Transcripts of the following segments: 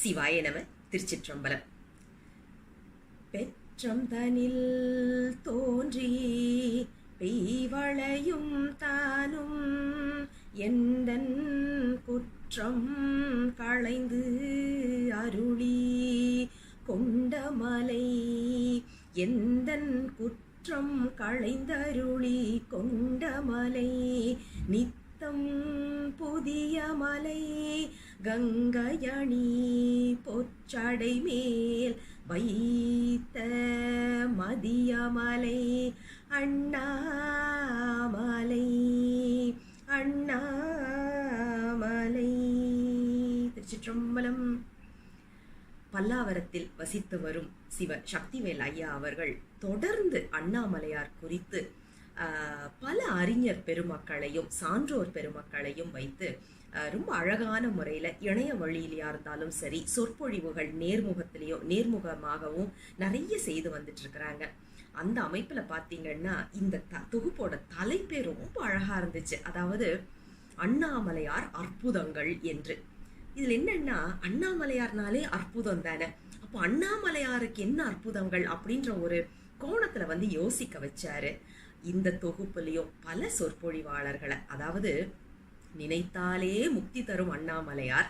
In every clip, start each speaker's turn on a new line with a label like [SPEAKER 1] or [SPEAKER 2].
[SPEAKER 1] சிவாய நம. திருச்சிற்றம்பலம். பெற்றம் தனில் தோன்றி பெய்வளையும் தானும் எந்தன் குற்றம் களைந்து அருளி கொண்டமலை, எந்தன் குற்றம் களைந்தருளி கொண்டமலை நித்தம் புதிய மலை, கங்கையணி பொற்சடை மேல் வைத்த மதியமலை, அண்ணாமலை அண்ணாமலை. திருச்சிற்றம்பலம். பல்லாவரத்தில் வசித்து வரும் சிவ சக்திவேல் ஐயா அவர்கள் தொடர்ந்து அண்ணாமலையார் குறித்து பல அறிஞர் பெருமக்களையும் சான்றோர் பெருமக்களையும் வைத்து ரொம்ப அழகான முறையில் இணைய வழியிலையா இருந்தாலும் சரி, சொற்பொழிவுகள் நேர்முகமாகவும் நிறைய செய்து வந்துட்டு இருக்கிறாங்க. அந்த அமைப்புல பாத்தீங்கன்னா இந்த தொகுப்போட தலைப்பே ரொம்ப அழகா இருந்துச்சு. அதாவது அண்ணாமலையார் அற்புதங்கள் என்று. இதுல என்னன்னா, அண்ணாமலையார்னாலே அற்புதம் தானே, அப்போ அண்ணாமலையாருக்கு என்ன அற்புதங்கள் அப்படின்ற ஒரு கோணத்துல யோசிக்க வச்சாரு. இந்த தொகுப்புலயும் பல சொற்பொழிவாளர்களை, அதாவது நினைத்தாலே முக்தி தரும் அண்ணாமலையார்,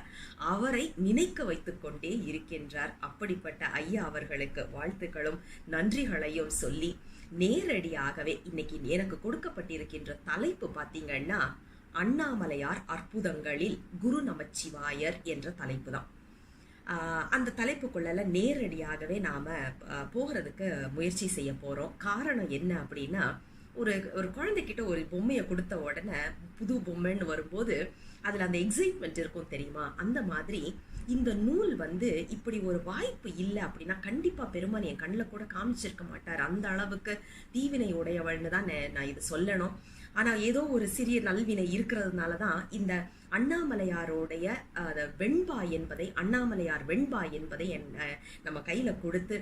[SPEAKER 1] அவரை நினைக்க வைத்துக் கொண்டே இருக்கின்றார். அப்படிப்பட்ட ஐயா அவர்களுக்கு வாழ்த்துக்களும் நன்றிகளையும் சொல்லி நேரடியாகவே இன்னைக்கு எனக்கு கொடுக்கப்பட்டிருக்கின்ற தலைப்பு பாத்தீங்கன்னா, அண்ணாமலையார் அற்புதங்களில் குரு நமச்சிவாயர் என்ற தலைப்பு தான். அந்த தலைப்புக்குள்ள நேரடியாகவே நாம போகிறதுக்கு முயற்சி செய்ய போறோம். காரணம் என்ன அப்படின்னா, ஒரு குழந்தைகிட்ட ஒரு பொம்மையை கொடுத்த உடனே புது பொம்மைன்னு வரும்போது அதுல அந்த எக்ஸைட்மெண்ட் இருக்கும் தெரியுமா? அந்த மாதிரி இந்த நூல் இப்படி ஒரு வாய்ப்பு இல்லை அப்படின்னா கண்டிப்பா பெருமான் என் கண்ணில் கூட காமிச்சிருக்க மாட்டார். அந்த அளவுக்கு தீவினை உடையவள்னு தான் நான் இது சொல்லணும். ஆனா ஏதோ ஒரு சிறிய நல்வினை இருக்கிறதுனாலதான் இந்த அண்ணாமலையாரோடைய வெண்பா என்பதை, அண்ணாமலையார் வெண்பா என்பதை நம்ம கையில கொடுத்து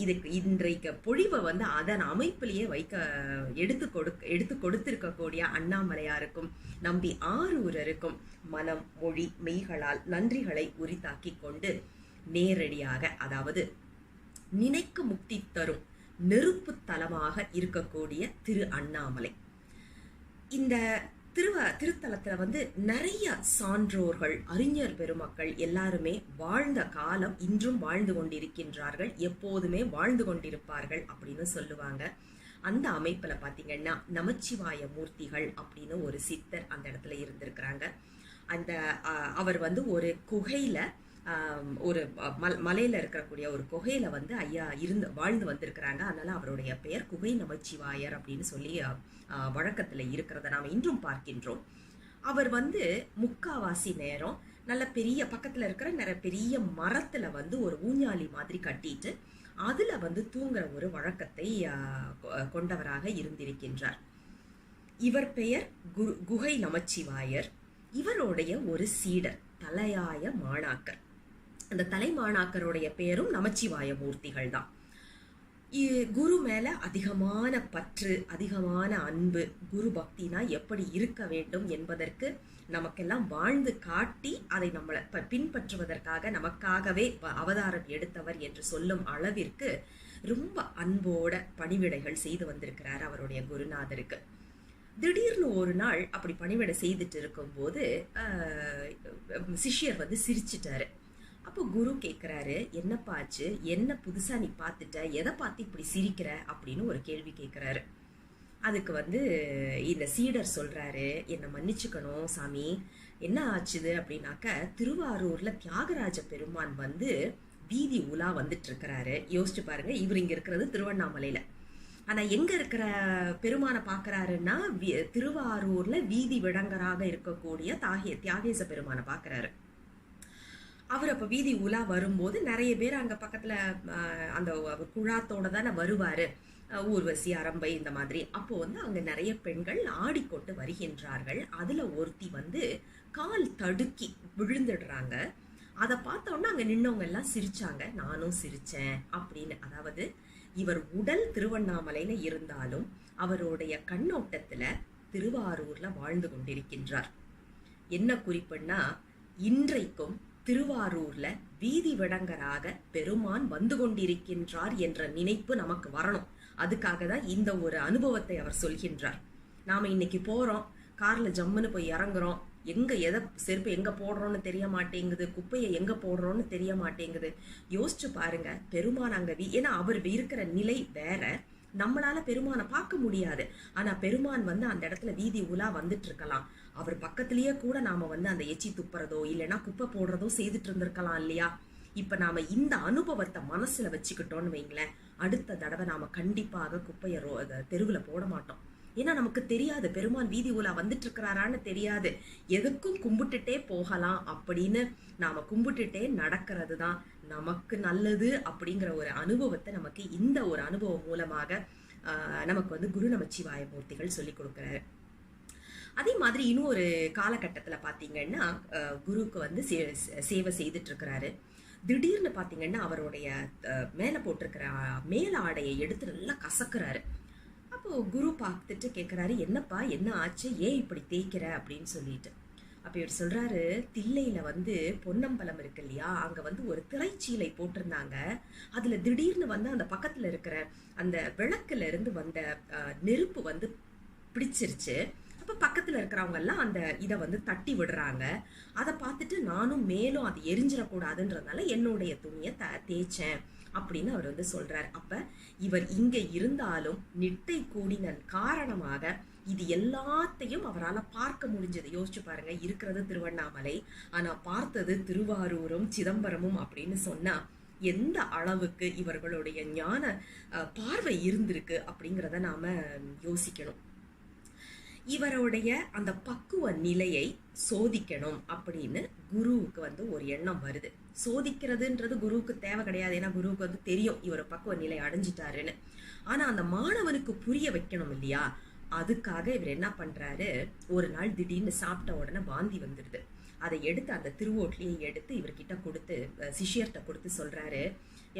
[SPEAKER 1] இதுக்கு இன்றைக்கு பொழிவை அதன் அமைப்பிலேயே எடுத்து கொடுத்திருக்கக்கூடிய அண்ணாமலையாருக்கும் நம்பி ஆரூரருக்கும் மனம் மொழி மெய்களால் நன்றிகளை உரித்தாக்கி கொண்டு நேரடியாக, அதாவது நினைக்கு முக்தி தரும் நெருப்பு தலமாக இருக்கக்கூடிய திரு அண்ணாமலை, இந்த திருத்தலத்துல நிறைய சான்றோர்கள் அறிஞர் பெருமக்கள் எல்லாருமே வாழ்ந்த காலம் இன்றும் வாழ்ந்து கொண்டிருக்கின்றார்கள், எப்போதுமே வாழ்ந்து கொண்டிருப்பார்கள் அப்படின்னு சொல்லுவாங்க. அந்த அமைப்புல பாத்தீங்கன்னா நமச்சிவாய மூர்த்திகள் அப்படின்னு ஒரு சித்தர் அந்த இடத்துல இருந்திருக்கிறாங்க. அந்த அவர் ஒரு குகையில, ஒரு மலையில இருக்கக்கூடிய ஒரு குகையில ஐயா வாழ்ந்து வந்திருக்கிறாங்க. அதனால அவருடைய பெயர் குகை நமச்சிவாயர் அப்படின்னு சொல்லி வழக்கத்துல இருக்கிறத நாம இன்றும் பார்க்கின்றோம். அவர் முக்காவாசி நேரம் நல்ல பெரிய பக்கத்துல இருக்கிற நிறைய பெரிய மரத்துல ஒரு ஊஞ்சாலி மாதிரி கட்டிட்டு அதுல தூங்குற ஒரு வழக்கத்தை கொண்டவராக இருந்திருக்கின்றார். இவர் பெயர் குகை நமச்சிவாயர். இவருடைய ஒரு சீடர் தலையாய மாணாக்கர். அந்த தலைமாணாக்கருடைய பெயரும் நமச்சிவாய மூர்த்திகள் தான். குரு மேல அதிகமான பற்று, அதிகமான அன்பு, குரு பக்தினா எப்படி இருக்க வேண்டும் என்பதற்கு நமக்கெல்லாம் வாழ்ந்து காட்டி அதை நம்மளை பின்பற்றுவதற்காக நமக்காகவே அவதாரம் எடுத்தவர் என்று சொல்லும் அளவிற்கு ரொம்ப அன்போட பணிவிடைகள் செய்து வந்திருக்கிறார் அவருடைய குருநாதருக்கு. திடீர்னு ஒரு நாள் அப்படி பணிவிடை செய்துட்டு இருக்கும் போது சிஷ்யர் சிரிச்சிட்டாரு. அப்போ குரு கேட்கிறாரு, என்னப்பா ஆச்சு, என்ன புதுசா நீ பார்த்துட்ட, எதை பார்த்து இப்படி சிரிக்கிற அப்படின்னு ஒரு கேள்வி கேட்கிறாரு. அதுக்கு இந்த சீடர் சொல்றாரு, என்னை மன்னிச்சுக்கணும் சாமி, என்ன ஆச்சுது அப்படின்னாக்க, திருவாரூர்ல தியாகராஜ பெருமான் வீதி உலா வந்துட்டு இருக்கிறாரு. யோசிச்சு பாருங்க, இவர் இங்க இருக்கிறது திருவண்ணாமலையில, ஆனா எங்க இருக்கிற பெருமானை பாக்குறாருன்னா திருவாரூர்ல வீதி விடங்கராக இருக்கக்கூடிய தியாகேச பெருமானை பாக்குறாரு. அவர் அப்ப வீதி உலா வரும்போது நிறைய பேர் அங்க பக்கத்துல அந்த குழாத்தோட தானே வருவாரு, ஊர்வசி அரம்பை இந்த மாதிரி. அப்போ அங்க நிறைய பெண்கள் ஆடிக்கொண்டு வருகின்றார்கள். அதுல ஒருத்தி கால் தடுக்கி விழுந்துடுறாங்க. அதை பார்த்தோன்னா அங்க நின்னவங்க எல்லாம் சிரிச்சாங்க, நானும் சிரிச்சேன் அப்படின்னு. அதாவது இவர் உடல் திருவண்ணாமலையில இருந்தாலும் அவருடைய கண்ணோட்டத்துல திருவாரூர்ல வாழ்ந்து கொண்டிருக்கின்றார். என்ன குறிப்புன்னா, இன்றைக்கும் திருவாரூர்ல வீதி விடங்கராக பெருமான் வந்து கொண்டிருக்கின்றார் என்ற நினைப்பு நமக்கு வரணும். அதுக்காக தான் இந்த ஒரு அனுபவத்தை அவர் சொல்கின்றார். நாம இன்னைக்கு போறோம், கார்ல ஜம்முன்னு போய் இறங்குறோம், எதை செருப்பு எங்க போடுறோம்னு தெரிய மாட்டேங்குது, குப்பையை எங்க போடுறோம்னு தெரிய மாட்டேங்குது. யோசிச்சு பாருங்க, பெருமான் அங்க ஏன்னா அவர் இருக்கிற நிலை வேற, நம்மளால பெருமானை பார்க்க முடியாது. ஆனா பெருமான் வந்து அந்த இடத்துல வீதி உலா வந்துட்டு இருக்கலாம். அவர் பக்கத்திலேயே கூட நாம வந்து அந்த எச்சி துப்புறதோ இல்லைன்னா குப்பை போடுறதோ செய்துட்டு இருந்திருக்கலாம் இல்லையா? இப்ப நாம இந்த அனுபவத்தை மனசுல வச்சுக்கிட்டோம்னு வைங்களேன், அடுத்த தடவை நாம கண்டிப்பாக குப்பையை தெருவுல போட மாட்டோம். ஏன்னா நமக்கு தெரியாது பெருமான் வீதி உலா வந்துட்டு இருக்கிறாரான்னு தெரியாது. எதுக்கும் கும்பிட்டுட்டே போகலாம் அப்படின்னு நாம கும்பிட்டுட்டே நடக்கிறது தான் நமக்கு நல்லது அப்படிங்கிற ஒரு அனுபவத்தை நமக்கு இந்த ஒரு அனுபவம் மூலமாக நமக்கு வந்து குரு நமச்சிவாய மூர்த்திகள் சொல்லி கொடுக்குறாரு. அதே மாதிரி இன்னும் ஒரு காலகட்டத்துல பாத்தீங்கன்னா குருவுக்கு வந்து சேவை செய்துட்டு இருக்கிறாரு. திடீர்னு பாத்தீங்கன்னா அவருடைய மேல போட்டிருக்கிற மேல ஆடையை எடுத்து நல்லா கசக்குறாரு. அப்போ குரு பார்த்துட்டு கேட்குறாரு, என்னப்பா என்ன ஆச்சு, ஏன் இப்படி தேய்க்கிற அப்படின்னு சொல்லிட்டு. அப்போ இவர் சொல்றாரு, தில்லையில வந்து பொன்னம்பலம் இருக்கு இல்லையா, அங்க வந்து ஒரு திரைச்சீலை போட்டிருந்தாங்க. அதுல திடீர்னு வந்து அந்த பக்கத்துல இருக்கிற அந்த விளக்குல இருந்து வந்த நெருப்பு வந்து பிடிச்சிருச்சு. அப்ப பக்கத்துல இருக்கிறவங்க எல்லாம் அந்த இதை வந்து தட்டி விடுறாங்க. அதை பார்த்துட்டு நானும் மேலும் அது எரிஞ்சிடக்கூடாதுன்றதுனால என்னுடைய துணியை தேய்ச்சேன் அப்படின்னு அவர் வந்து சொல்றாரு. அப்ப இவர் இங்க இருந்தாலும் நிட்டை கூடினன் காரணமாக இது எல்லாத்தையும் அவரால் பார்க்க முடிஞ்சது. யோசிச்சு பாருங்க, இருக்கிறது திருவண்ணாமலை, ஆனா பார்த்தது திருவாரூரும் சிதம்பரமும் அப்படின்னு சொன்னா எந்த அளவுக்கு இவர்களுடைய ஞான பார்வை இருந்திருக்கு அப்படிங்கிறத நாம யோசிக்கணும். இவருடைய அந்த பக்குவ நிலையை சோதிக்கணும் அப்படின்னு குருவுக்கு வந்து ஒரு எண்ணம் வருது. சோதிக்கிறதுன்றது குருவுக்கு தேவை கிடையாது, ஏன்னா குருவுக்கு வந்து தெரியும் இவர் பக்குவ நிலை அடைஞ்சிட்டாருன்னு. ஆனா அந்த மாணவனுக்கு புரிய வைக்கணும் இல்லையா, அதுக்காக இவர் என்ன பண்றாரு, ஒரு நாள் திடீர்னு சாப்பிட்ட உடனே வாந்தி வந்துடுது. அதை எடுத்து அந்த திருவோட்லியை எடுத்து இவர்கிட்ட கொடுத்து சிஷ்யர்கிட்ட கொடுத்து சொல்றாரு,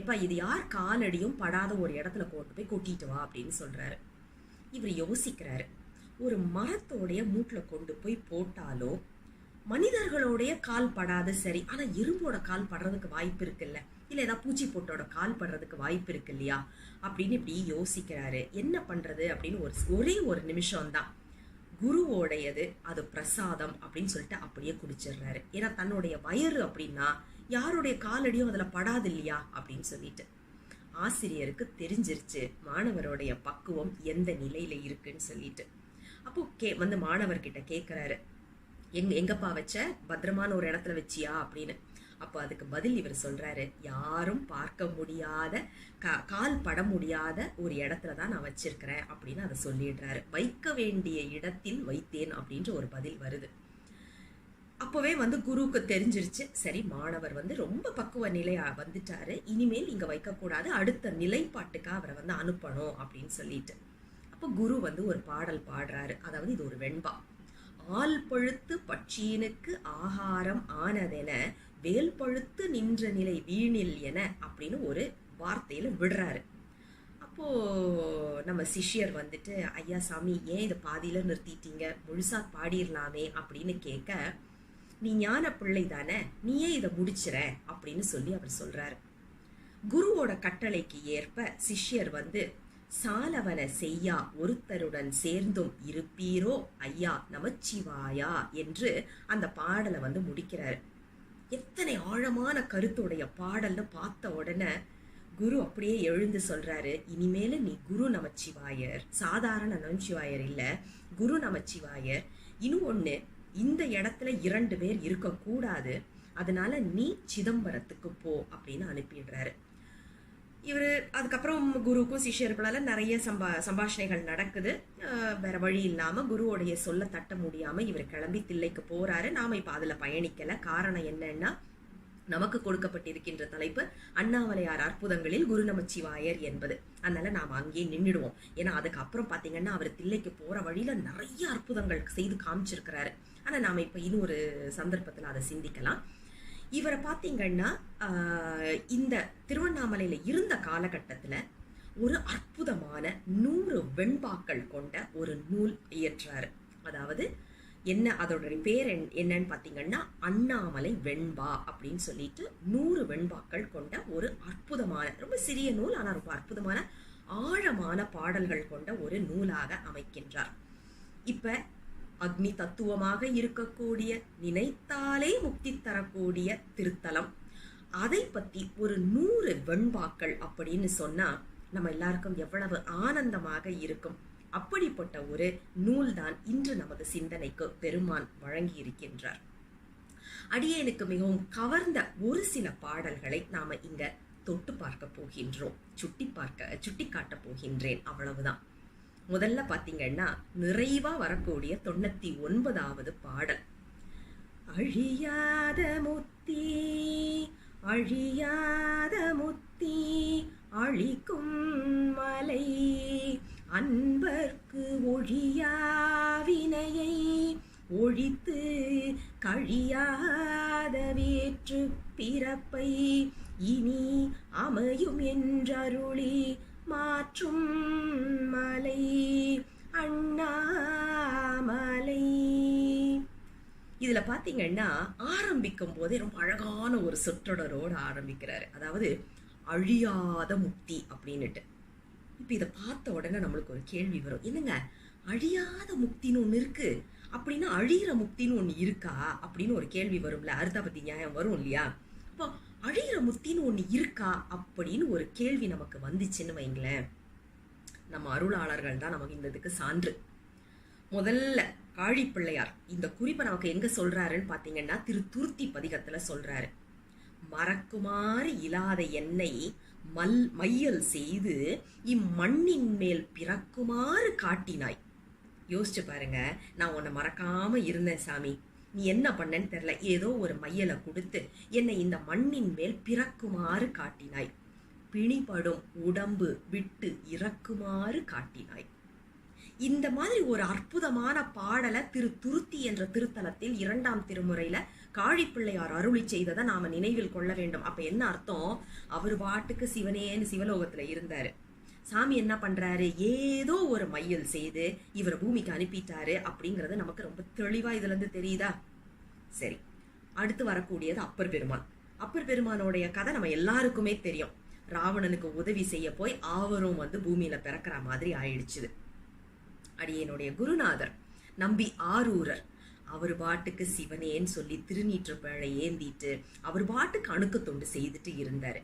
[SPEAKER 1] எப்பா இது யார் காலடியும் படாத ஒரு இடத்துல கொண்டு போய் கொட்டிட்டு வா அப்படின்னு சொல்றாரு. இவர் யோசிக்கிறாரு, ஒரு மரத்தோடைய மூட்டுல கொண்டு போய் போட்டாலோ மனிதர்களுடைய கால் படாது சரி, ஆனா எறும்போட கால் படுறதுக்கு வாய்ப்பு இருக்குல்ல, இல்ல ஏதாவது பூச்சி போட்டோட கால் படுறதுக்கு வாய்ப்பு இருக்கு இல்லையா அப்படின்னு இப்படி யோசிக்கிறாரு. என்ன பண்றது அப்படின்னு ஒரே ஒரு நிமிஷம் தான், குருவோடையது அது பிரசாதம் அப்படின்னு சொல்லிட்டு அப்படியே குடிச்சிடுறாரு. ஏன்னா தன்னுடைய வயிறு அப்படின்னா யாருடைய காலடியும் அதுல படாது இல்லையா அப்படின்னு சொல்லிட்டு. ஆசிரியருக்கு தெரிஞ்சிருச்சு மாணவருடைய பக்குவம் எந்த நிலையில இருக்குன்னு சொல்லிட்டு. அப்போ வந்து மாணவர்கிட்ட கேட்கிறாரு, எங்கப்பா வச்ச, பத்திரமான ஒரு இடத்துல வச்சியா அப்படின்னு. அப்போ அதுக்கு பதில் இவர் சொல்றாரு, யாரும் பார்க்க முடியாத கால் பட முடியாத ஒரு இடத்துல தான் நான் வச்சிருக்கிறேன் அப்படின்னு அதை சொல்லிடுறாரு. வைக்க வேண்டிய இடத்தில் வைத்தேன் அப்படின்ற ஒரு பதில் வருது. அப்பவே வந்து குருவுக்கு தெரிஞ்சிருச்சு, சரி மாணவர் வந்து ரொம்ப பக்குவ நிலையா வந்துட்டாரு, இனிமேல் இங்க வைக்கக்கூடாது, அடுத்த நிலைப்பாட்டுக்காக அவரை வந்து அனுப்பணும் அப்படின்னு சொல்லிட்டு. அப்போ குரு வந்து ஒரு பாடல் பாடுறாரு. அதாவது இது ஒரு வெண்பா. ஆள் பழுத்து பட்சியனுக்கு ஆகாரம் ஆனதென வேல் பழுத்து நின்ற நிலை வீணில் என அப்படின்னு ஒரு வார்த்தையில விடுறாரு. அப்போ நம்ம சிஷ்யர் வந்துட்டு, ஐயா சாமி ஏன் இதை பாதியில நிறுத்திட்டீங்க, முழுசா பாடிடலாமே அப்படின்னு கேட்க, நீ ஞான பிள்ளை தானே, நீயே இதை முடிச்சிற அப்படின்னு சொல்லி அவர் சொல்றாரு. குருவோட கட்டளைக்கு ஏற்ப சிஷ்யர் வந்து, சாலவன செய்யா ஒருத்தருடன் சேர்ந்தும் இருப்பீரோ ஐயா நமச்சிவாயா என்று அந்த பாடலை வந்து முடிக்கிறாரு. எத்தனை ஆழமான கருத்துடைய பாடல்னு பார்த்த உடனே குரு அப்படியே எழுந்து சொல்றாரு, இனிமேல நீ குரு நமச்சிவாயர், சாதாரண நமச்சிவாயர் இல்ல, குரு நமச்சிவாயர். இன்னும் ஒண்ணு, இந்த இடத்துல 2 பேர் இருக்கக்கூடாது, அதனால நீ சிதம்பரத்துக்கு போ அப்படின்னு அனுப்பிடுறாரு. இவர் அதுக்கப்புறம் குருவுக்கும் சிஷ்யர்களால நிறைய சம்பாஷணைகள் நடக்குது. வேற வழி இல்லாம குருவோடைய சொல்ல தட்ட முடியாம இவர் கிளம்பி தில்லைக்கு போறாரு. நாம இப்ப அதுல பயணிக்கல. காரணம் என்னன்னா, நமக்கு கொடுக்கப்பட்டிருக்கின்ற தலைப்பு அண்ணாமலையார் அற்புதங்களில் குரு நமச்சிவாயர் என்பது. அதனால நாம அங்கேயே நின்றுடுவோம். ஏன்னா அதுக்கப்புறம் பாத்தீங்கன்னா அவர் தில்லைக்கு போற வழியில நிறைய அற்புதங்கள் செய்து காமிச்சிருக்கிறாரு. ஆனா நாம இப்ப இன்னும் ஒரு சந்தர்ப்பத்துல அதை சிந்திக்கலாம். இவரை பார்த்தீங்கன்னா இந்த திருவண்ணாமலையில இருந்த காலகட்டத்துல ஒரு அற்புதமான 100 வெண்பாக்கள் கொண்ட ஒரு நூல் இயற்றாரு. அதாவது என்ன அதோட பேர் என்னன்னு பார்த்தீங்கன்னா அண்ணாமலை வெண்பா அப்படின்னு சொல்லிட்டு 100 வெண்பாக்கள் கொண்ட ஒரு அற்புதமான, ரொம்ப சிறிய நூல், ஆனால் ரொம்ப அற்புதமான ஆழமான பாடல்கள் கொண்ட ஒரு நூலாக அமைக்கின்றார். இப்ப அக்னி தத்துவமாக இருக்கக்கூடிய, நினைத்தாலே முக்தி தரக்கூடிய திருத்தலம், அதை பத்தி ஒரு 100 வெண்பாக்கள் அப்படின்னு சொன்னா நம்ம எல்லாருக்கும் எவ்வளவு ஆனந்தமாக இருக்கும். அப்படிப்பட்ட ஒரு நூல் தான் இன்று நமது சிந்தனைக்கு பெருமான் வழங்கி இருக்கின்றார். அடியேனுக்கு மிகவும் கவர்ந்த ஒரு சில பாடல்களை நாம இங்க தொட்டு பார்க்க போகின்றோம், சுட்டி காட்ட போகின்றேன், அவ்வளவுதான். முதல்ல பாத்தீங்கன்னா நிறைவா வரக்கூடிய 99வது பாடல். அழியாத முத்தி அழியாத முத்தி அழிக்கும் மலை, அன்பர்க்கு ஒழியாவினையை ஒழித்து கழியாத வேற்று பிறப்பை இனி அமையும் என்றருளி மாற்றும் மலை அண்ணாமலை. இதுல பாத்தீங்கன்னா ஆரம்பிக்கும் போதே ரொம்ப அழகான ஒரு சொற்றொடரோடு ஆரம்பிக்கிறாரு. அதாவது அழியாத முக்தி அப்படின்னுட்டு. இப்ப இதை பார்த்த உடனே நம்மளுக்கு ஒரு கேள்வி வரும், என்னங்க அழியாத முக்தின்னு ஒண்ணு இருக்கு, அப்படின்னா அழியிற முக்தின்னு ஒண்ணு இருக்கா அப்படின்னு ஒரு கேள்வி வரும்ல, அர்த்தாபத்தி நியாயம் வரும் இல்லையா? அப்போ அழியிற முக்தின்னு ஒண்ணு இருக்கா அப்படின்னு ஒரு கேள்வி நமக்கு வந்துச்சுன்னு வைங்களேன், நம்ம அருளாளர்கள் தான் நமக்கு இந்த இதுக்கு சான்று. முதல்ல காழிப்பிள்ளையார் இந்த குறிப்பை நமக்கு எங்க சொல்றாருன்னு பாத்தீங்கன்னா திருத்துருத்தி பதிகத்துல சொல்றாரு. மறக்குமாறு இல்லாத என்னை மையல் செய்து இம்மண்ணின் மேல் பிறக்குமாறு காட்டினாய். யோசிச்சு பாருங்க, நான் உன்னை மறக்காம இருந்தேன் சாமி, நீ என்ன பண்ணன்னு தெரியல, ஏதோ ஒரு மையலை கொடுத்து என்னை இந்த மண்ணின் மேல் பிறக்குமாறு காட்டினாய், பிணிபடும் உடம்பு விட்டு இறக்குமாறு காட்டினாய். இந்த மாதிரி ஒரு அற்புதமான பாடலை திருத்துருத்தி என்ற திருத்தலத்தில் 2ஆம் திருமுறையில காழிப்பிள்ளையார் அருளி செய்ததை நாம நினைவில் கொள்ள வேண்டும். அப்ப என்ன அர்த்தம், அவர் பாட்டுக்கு சிவனேன்னு சிவலோகத்துல இருந்தாரு, சாமி என்ன பண்றாரு, ஏதோ ஒரு மையல் செய்து இவர் பூமிக்கு அனுப்பிட்டாரு அப்படிங்கறது நமக்கு ரொம்ப தெளிவா இதுல இருந்து தெரியுதா? சரி, அடுத்து வரக்கூடியது அப்பர் பெருமான். அப்பர் பெருமானோடைய கதை நம்ம எல்லாருக்குமே தெரியும். ராவணனுக்கு உதவி செய்ய போய் அவரும் பூமியில பிறக்கிற மாதிரி ஆயிடுச்சுது. அடியனுடைய குருநாதர் நம்பி ஆரூரர், அவர் பாட்டுக்கு சிவனேன்னு சொல்லி திருநீற்றுப்பழை ஏந்திட்டு அவர் பாட்டுக்கு அணுக்கு தொண்டு செய்துட்டு இருந்தாரு.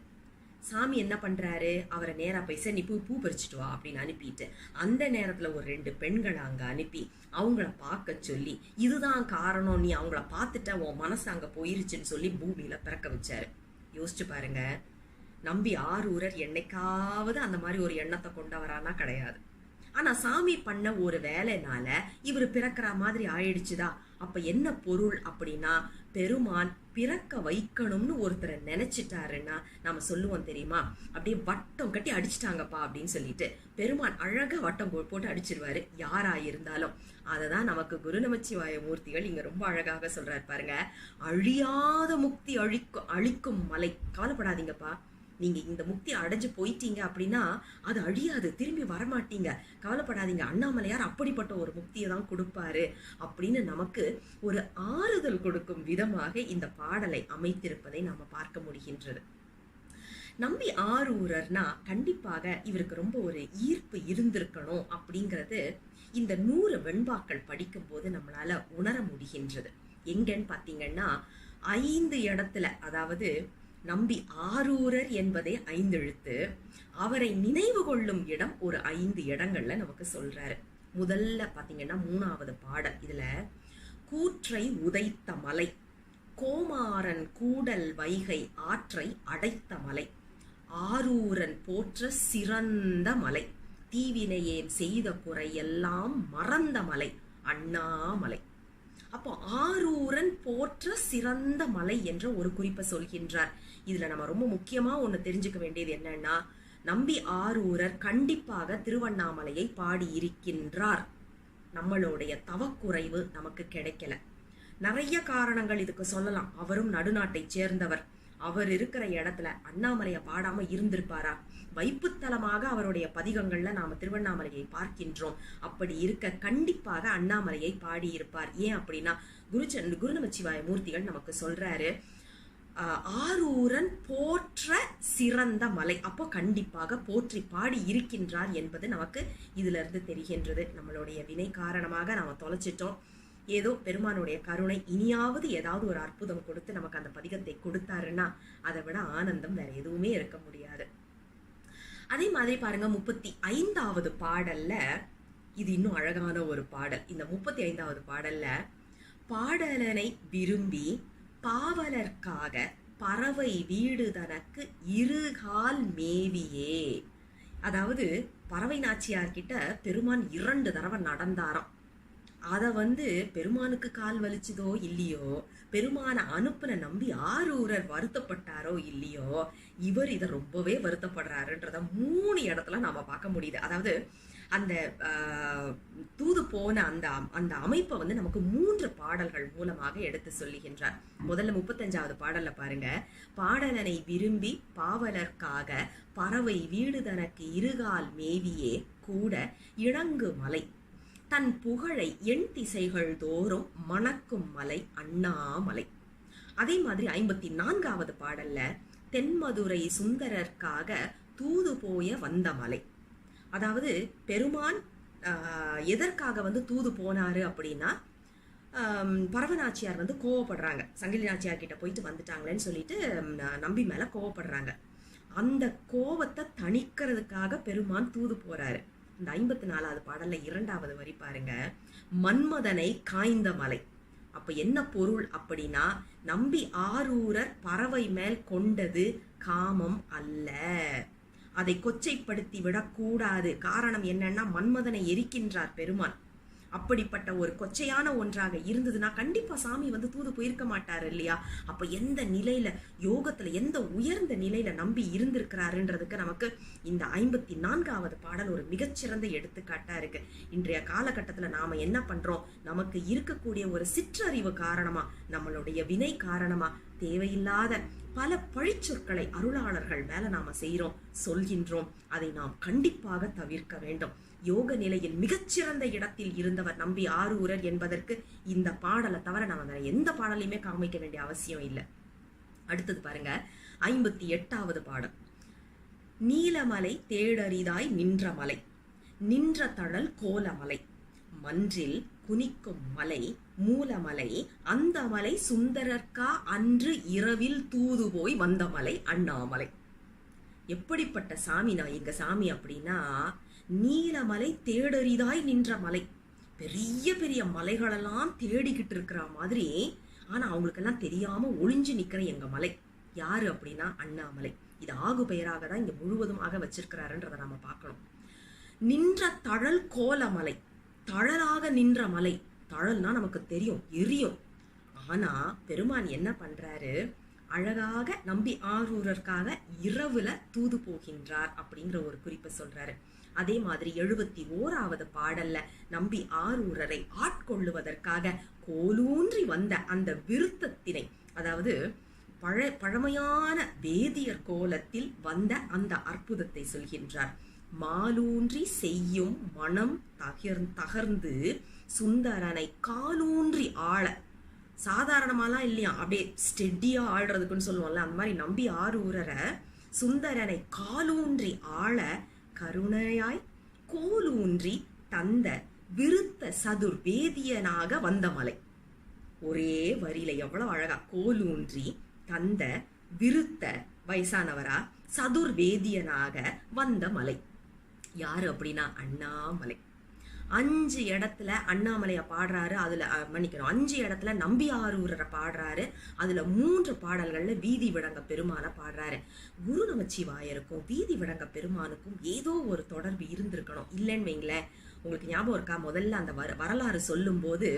[SPEAKER 1] சாமி என்ன பண்றாரு, அவரை நேரா போய் நீ பூ பறிச்சுட்டு வா அப்படின்னு அனுப்பிட்டு அந்த நேரத்துல ஒரு 2 பெண்களை அங்க அனுப்பி அவங்கள பார்க்க சொல்லி, இதுதான் காரணம், நீ அவங்கள பார்த்துட்ட உன் மனசு அங்க போயிருச்சுன்னு சொல்லி பூமியில பிறக்க வச்சாரு. யோசிச்சு பாருங்க, நம்பி ஆரூரர் என்னைக்காவது அந்த மாதிரி ஒரு எண்ணத்தை கொண்டவரானா கிடையாது. ஆனா சாமி பண்ண ஒரு வேலைனால இவர் பிறக்கிற மாதிரி ஆயிடுச்சுதா? அப்ப என்ன பொருள் அப்படின்னா, பெருமான் பிறக்க வைக்கணும்னு ஒருத்தரை நினைச்சிட்டாருன்னா நாம சொல்லுவோம் தெரியுமா, அப்படியே வட்டம் கட்டி அடிச்சுட்டாங்கப்பா அப்படின்னு சொல்லிட்டு பெருமான் அழகா வட்டம் போட்டு அடிச்சிருவாரு யாரா இருந்தாலும். அததான் நமக்கு குரு நமச்சிவாய மூர்த்திகள் இங்க ரொம்ப அழகாக சொல்றாரு பாருங்க. அழியாத முக்தி அழிக்கும் மலை, கவலைப்படாதீங்கப்பா, நீங்க இந்த முக்தி அடைஞ்சு போயிட்டீங்க அப்படின்னா அது அழியாது, திரும்பி வரமாட்டீங்க, கவலைப்படாதீங்க, அண்ணாமலையார் அப்படிப்பட்ட ஒரு முக்தியை தான் கொடுப்பாரு அப்படின்னு நமக்கு ஒரு ஆறுதல் கொடுக்கும் விதமாக இந்த பாடலை அமைத்திருப்பதை நாம பார்க்க முடிகின்றது. நம்பி ஆரூரர்னா கண்டிப்பாக இவருக்கு ரொம்ப ஒரு ஈர்ப்பு இருந்திருக்கணும் அப்படிங்கிறது இந்த 100 வெண்பாக்கள் படிக்கும் போது நம்மளால உணர முடிகின்றது. எங்கன்னு பாத்தீங்கன்னா 5 இடத்துல, அதாவது நம்பி ஆரூரர் என்பதே 5 எழுத்து, அவரை நினைவு கொள்ளும் இடம் ஒரு 5 இடங்கள்ல நமக்கு சொல்றாரு. முதல்ல பாத்தீங்கன்னா 3வது பாடல், இதுல கூற்றை உதைத்த மலை, கோமாரன் கூடல் வைகை ஆற்றை அடைத்த மலை, ஆரூரன் போற்ற சிறந்த மலை, தீவினையேன் செய்த குறையெல்லாம் மறந்த மலை அண்ணாமலை. அப்போ ஆரூரன் போற்ற சிறந்த மலை என்ற ஒரு குறிப்பை சொல்கின்றார். இதுல நம்ம ரொம்ப முக்கியமா ஒண்ணு தெரிஞ்சுக்க வேண்டியது என்னன்னா, நம்பி ஆரூரர் கண்டிப்பாக திருவண்ணாமலையை பாடி இருக்கின்றார். நம்மளுடைய தவக்குறைவு நமக்கு கிடைக்கல. நிறைய காரணங்கள் இதுக்கு சொல்லலாம். அவரும் நடுநாட்டை சேர்ந்தவர், அவர் இருக்கிற இடத்துல அண்ணாமலையை பாடாம இருந்திருப்பாரா? வைப்புத்தலமாக அவருடைய பதிகங்கள்ல நாம திருவண்ணாமலையை பார்க்கின்றோம். அப்படி இருக்க கண்டிப்பாக அண்ணாமலையை பாடியிருப்பார். ஏன் அப்படின்னா குருநமச்சிவாய மூர்த்திகள் நமக்கு சொல்றாரு, ஆரூரன் போற்ற சிறந்த மலை. அப்போ கண்டிப்பாக போற்றி பாடி இருக்கின்றார் என்பது நமக்கு இதுல இருந்து தெரிகின்றது. நம்மளுடைய வினை காரணமாக நாம தொலைச்சிட்டோம். ஏதோ பெருமானுடைய கருணை இனியாவது ஏதாவது ஒரு அற்புதம் கொடுத்து நமக்கு அந்த பதிகத்தை கொடுத்தாருன்னா அதை விட ஆனந்தம் வேற எதுவுமே இருக்க முடியாது. அதே மாதிரி பாருங்க, 35வது பாடல்ல இது இன்னும் அழகான ஒரு பாடல். இந்த 35வது பாடல்ல பாடலனை விரும்பி பாவலர்க்காக பறவை வீடு தனக்கு இருகால் மேவியே. அதாவது பறவை நாச்சியார் கிட்ட பெருமான் 2 தடவை நடந்தாராம். அத பெருமானுக்கு கால் வலிச்சதோ இல்லையோ, பெருமான அனுப்புன நம்பி ஆரூரர் வருத்தப்பட்டாரோ இல்லையோ, இவர் இதை ரொம்பவே வருத்தப்படுறாருன்றத 3 இடத்துல நாம பார்க்க முடியுது. அதாவது அந்த தூது போன அந்த அமைப்பை நமக்கு 3 பாடல்கள் மூலமாக எடுத்து சொல்லுகின்றார். முதல்ல 35வது பாடல்ல பாருங்க, பாடலனை விரும்பி பாவலர்க்காக பறவை வீடு தனக்கு இருகால் மேவியே கூட இணங்கு மலை தன் புகழை எண் திசைகள் தோறும் மணக்கும் மலை அண்ணாமலை. அதே மாதிரி 54வது பாடல்ல தென்மதுரை சுந்தரர்க்காக தூது போய வந்த மலை. அதாவது பெருமான் எதற்காக தூது போனாரு அப்படின்னா, பரவநாச்சியார் கோவப்படுறாங்க. சங்கிலி நாச்சியார் கிட்ட போயிட்டு வந்துட்டாங்களேன்னு சொல்லிட்டு நம்பி மேல கோவப்படுறாங்க. அந்த கோவத்தை தணிக்கிறதுக்காக பெருமான் தூது போறாரு. இந்த 54வது பாடல்ல 2வது வரி பாருங்க, மன்மதனை காய்ந்த மலை. அப்ப என்ன பொருள் அப்படின்னா, நம்பி ஆரூரர் பறவை மேல் கொண்டது காமம் அல்ல, அதை கொச்சைப்படுத்தி விடக்கூடாது. காரணம் என்னன்னா, மன்மதனை எரிக்கின்றார் பெருமான். அப்படிப்பட்ட ஒரு கொச்சையான ஒன்றாக இருந்ததுன்னா கண்டிப்பா சாமி தூது போயிருக்க மாட்டாரு இல்லையா? அப்ப எந்த நிலையில, யோகத்துல எந்த உயர்ந்த நிலையில நம்பி இருந்திருக்கிறாருன்றதுக்கு நமக்கு இந்த 54வது பாடல் ஒரு மிகச்சிறந்த எடுத்துக்காட்டா இருக்கு. இன்றைய காலகட்டத்துல நாம என்ன பண்றோம், நமக்கு இருக்கக்கூடிய ஒரு சிற்றறிவு காரணமா, நம்மளுடைய வினை காரணமா தேவையில்லாத பல பழிச்சொற்களை அருளாளர்கள் மேல நாம செய்யறோம், சொல்கின்றோம். அதை நாம் கண்டிப்பாக தவிர்க்க வேண்டும். யோக நிலையில் மிகச்சிறந்த இடத்தில் இருந்தவர் நம்பி ஆரூரர் என்பதற்கு இந்த பாடலை தவிர நம்ம எந்த பாடலையுமே காமிக்க வேண்டிய அவசியம் இல்லை. அடுத்தது பாருங்க, 58வது பாடல், நீலமலை தேடரிதாய் நின்ற மலை நின்ற தழல் கோலமலை மன்றில் குனிக்கும் மலை மூலமலை அந்த மலை சுந்தரர்க்கா அன்று இரவில் தூது போய் வந்த மலை அண்ணாமலை. எப்படிப்பட்ட சாமினா எங்க சாமி அப்படின்னா, நீலமலை தேடரிதாய் நின்ற மலை. பெரிய பெரிய மலைகளெல்லாம் தேடிக்கிட்டு இருக்கிற மாதிரி, ஆனா அவங்களுக்கெல்லாம் தெரியாம ஒளிஞ்சு நிக்கிற எங்க மலை யாரு அப்படின்னா அண்ணாமலை. இது ஆகு பெயராக தான் இங்க முழுவதுமாக வச்சிருக்கிறாருன்றதை நாம பார்க்கணும். நின்ற தழல் கோலமலை, தழலாக நின்ற மலை. தழல்னா நமக்கு தெரியும், எரியும். ஆனா பெருமான் என்ன பண்றாரு, அழகாக நம்பி ஆரூரர்க்காக இரவுல தூது போகின்றார் அப்படிங்கிற ஒரு குறிப்பை சொல்றாரு. அதே மாதிரி 71வது பாடல்ல நம்பி ஆரூரரை ஆட்கொள்ளுவதற்காக கோலூன்றி வந்த அந்த விருத்தத்தினை, அதாவது பழமையான வேதியர் கோலத்தில் வந்த அந்த அற்புதத்தை சொல்கின்றார். மாலூன்றி செய்யும் மனம் தகர்ந்து சுந்தரனை காலூன்றி ஆள. சாதாரணமாலாம் இல்லையா, அப்படியே ஸ்டெடியா ஆடுறதுக்குன்னு சொல்லுவோம்ல, அந்த மாதிரி நம்பி ஆரூரரை சுந்தரனை காலூன்றி ஆள கருணையாய் கோலூன்றி தந்த விருத்த சதுர் வேதியனாக வந்த மலை. ஒரே வரியில எவ்வளவு அழகா, கோலூன்றி தந்த விருத்த வயசானவரா சதுர் வேதியனாக வந்த மலை யாரு அப்படின்னா அண்ணாமலை. 5 இடத்துல அண்ணாமலைய பாடுறாரு. அதுல மன்னிக்கணும், 5 இடத்துல நம்பி ஆரூரரை பாடுறாரு. அதுல 3 பாடல்கள்ல வீதி விடங்க பெருமான பாடுறாரு. குரு நமச்சிவாயருக்கும் வீதி விடங்க பெருமானுக்கும் ஏதோ ஒரு தொடர்பு இருந்திருக்கணும். இல்லைன்னு வைங்களேன், உங்களுக்கு ஞாபகம் இருக்கா, முதல்ல அந்த வரலாறு சொல்லும் போது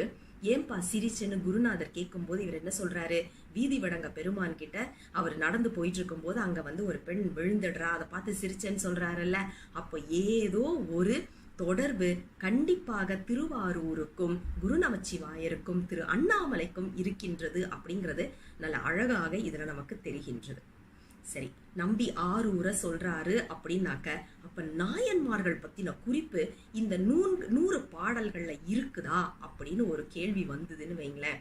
[SPEAKER 1] ஏன்பா சிரிச்சுன்னு குருநாதர் கேட்கும் போது இவர் என்ன சொல்றாரு, வீதி விடங்க பெருமான் கிட்ட அவர் நடந்து போயிட்டு இருக்கும் போது அங்க ஒரு பெண் விழுந்துடுறா, அதை பார்த்து சிரிச்சேன்னு சொல்றாருல்ல. அப்போ ஏதோ ஒரு தொடர்பு கண்டிப்பாக திருவாரூருக்கும் குரு நமச்சிவாயருக்கும் திரு அண்ணாமலைக்கும் இருக்கின்றது அப்படிங்கிறது நல்ல அழகாக இதுல நமக்கு தெரிகின்றது. சரி, நம்பி ஆரூரை சொல்றாரு அப்படின்னாக்க அப்ப நாயன்மார்கள் பத்தின குறிப்பு இந்த 100 பாடல்கள்ல இருக்குதா அப்படின்னு ஒரு கேள்வி வந்ததுன்னு வைங்களேன்.